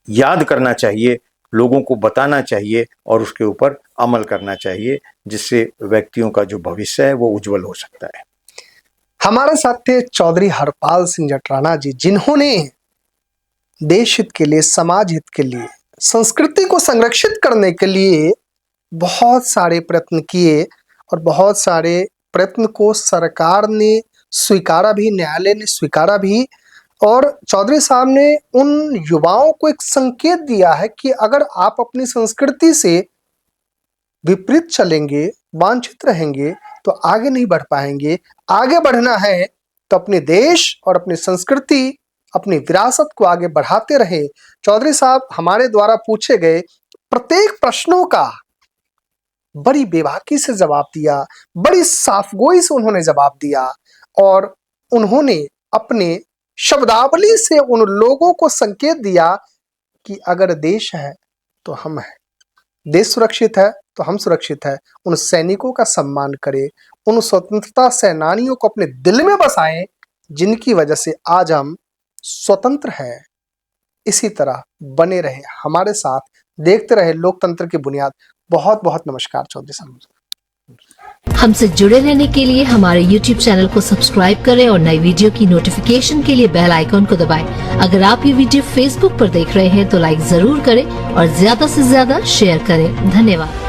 याद करना चाहिए, लोगों को बताना चाहिए और उसके ऊपर अमल करना चाहिए, जिससे व्यक्तियों का जो भविष्य है वो उज्जवल हो सकता है। हमारे साथ थे चौधरी हरपाल सिंह जटराना जी, जिन्होंने देश हित के लिए, समाज हित के लिए, संस्कृति को संरक्षित करने के लिए बहुत सारे प्रयत्न किए और बहुत सारे प्रयत्न को सरकार ने स्वीकारा भी, न्यायालय ने स्वीकारा भी। और चौधरी साहब ने उन युवाओं को एक संकेत दिया है कि अगर आप अपनी संस्कृति से विपरीत चलेंगे, वांछित रहेंगे तो आगे नहीं बढ़ पाएंगे। आगे बढ़ना है तो अपने देश और अपनी संस्कृति, अपनी विरासत को आगे बढ़ाते रहे। चौधरी साहब हमारे द्वारा पूछे गए प्रत्येक प्रश्नों का बड़ी बेबाकी से जवाब दिया, बड़ी साफगोई से उन्होंने जवाब दिया और उन्होंने अपने शब्दावली से उन लोगों को संकेत दिया कि अगर देश है तो हम हैं, देश सुरक्षित है तो हम सुरक्षित है। उन सैनिकों का सम्मान करें, उन स्वतंत्रता सेनानियों को अपने दिल में बसाएं जिनकी वजह से आज हम स्वतंत्र हैं। इसी तरह बने रहे हमारे साथ, देखते रहे लोकतंत्र की बुनियाद। बहुत बहुत नमस्कार चौधरी साहब। हमसे जुड़े रहने के लिए हमारे YouTube चैनल को सब्सक्राइब करें और नई वीडियो की नोटिफिकेशन के लिए बेल आइकॉन को दबाएं। अगर आप ये वीडियो Facebook पर देख रहे हैं तो लाइक जरूर करें और ज्यादा से ज्यादा शेयर करें। धन्यवाद।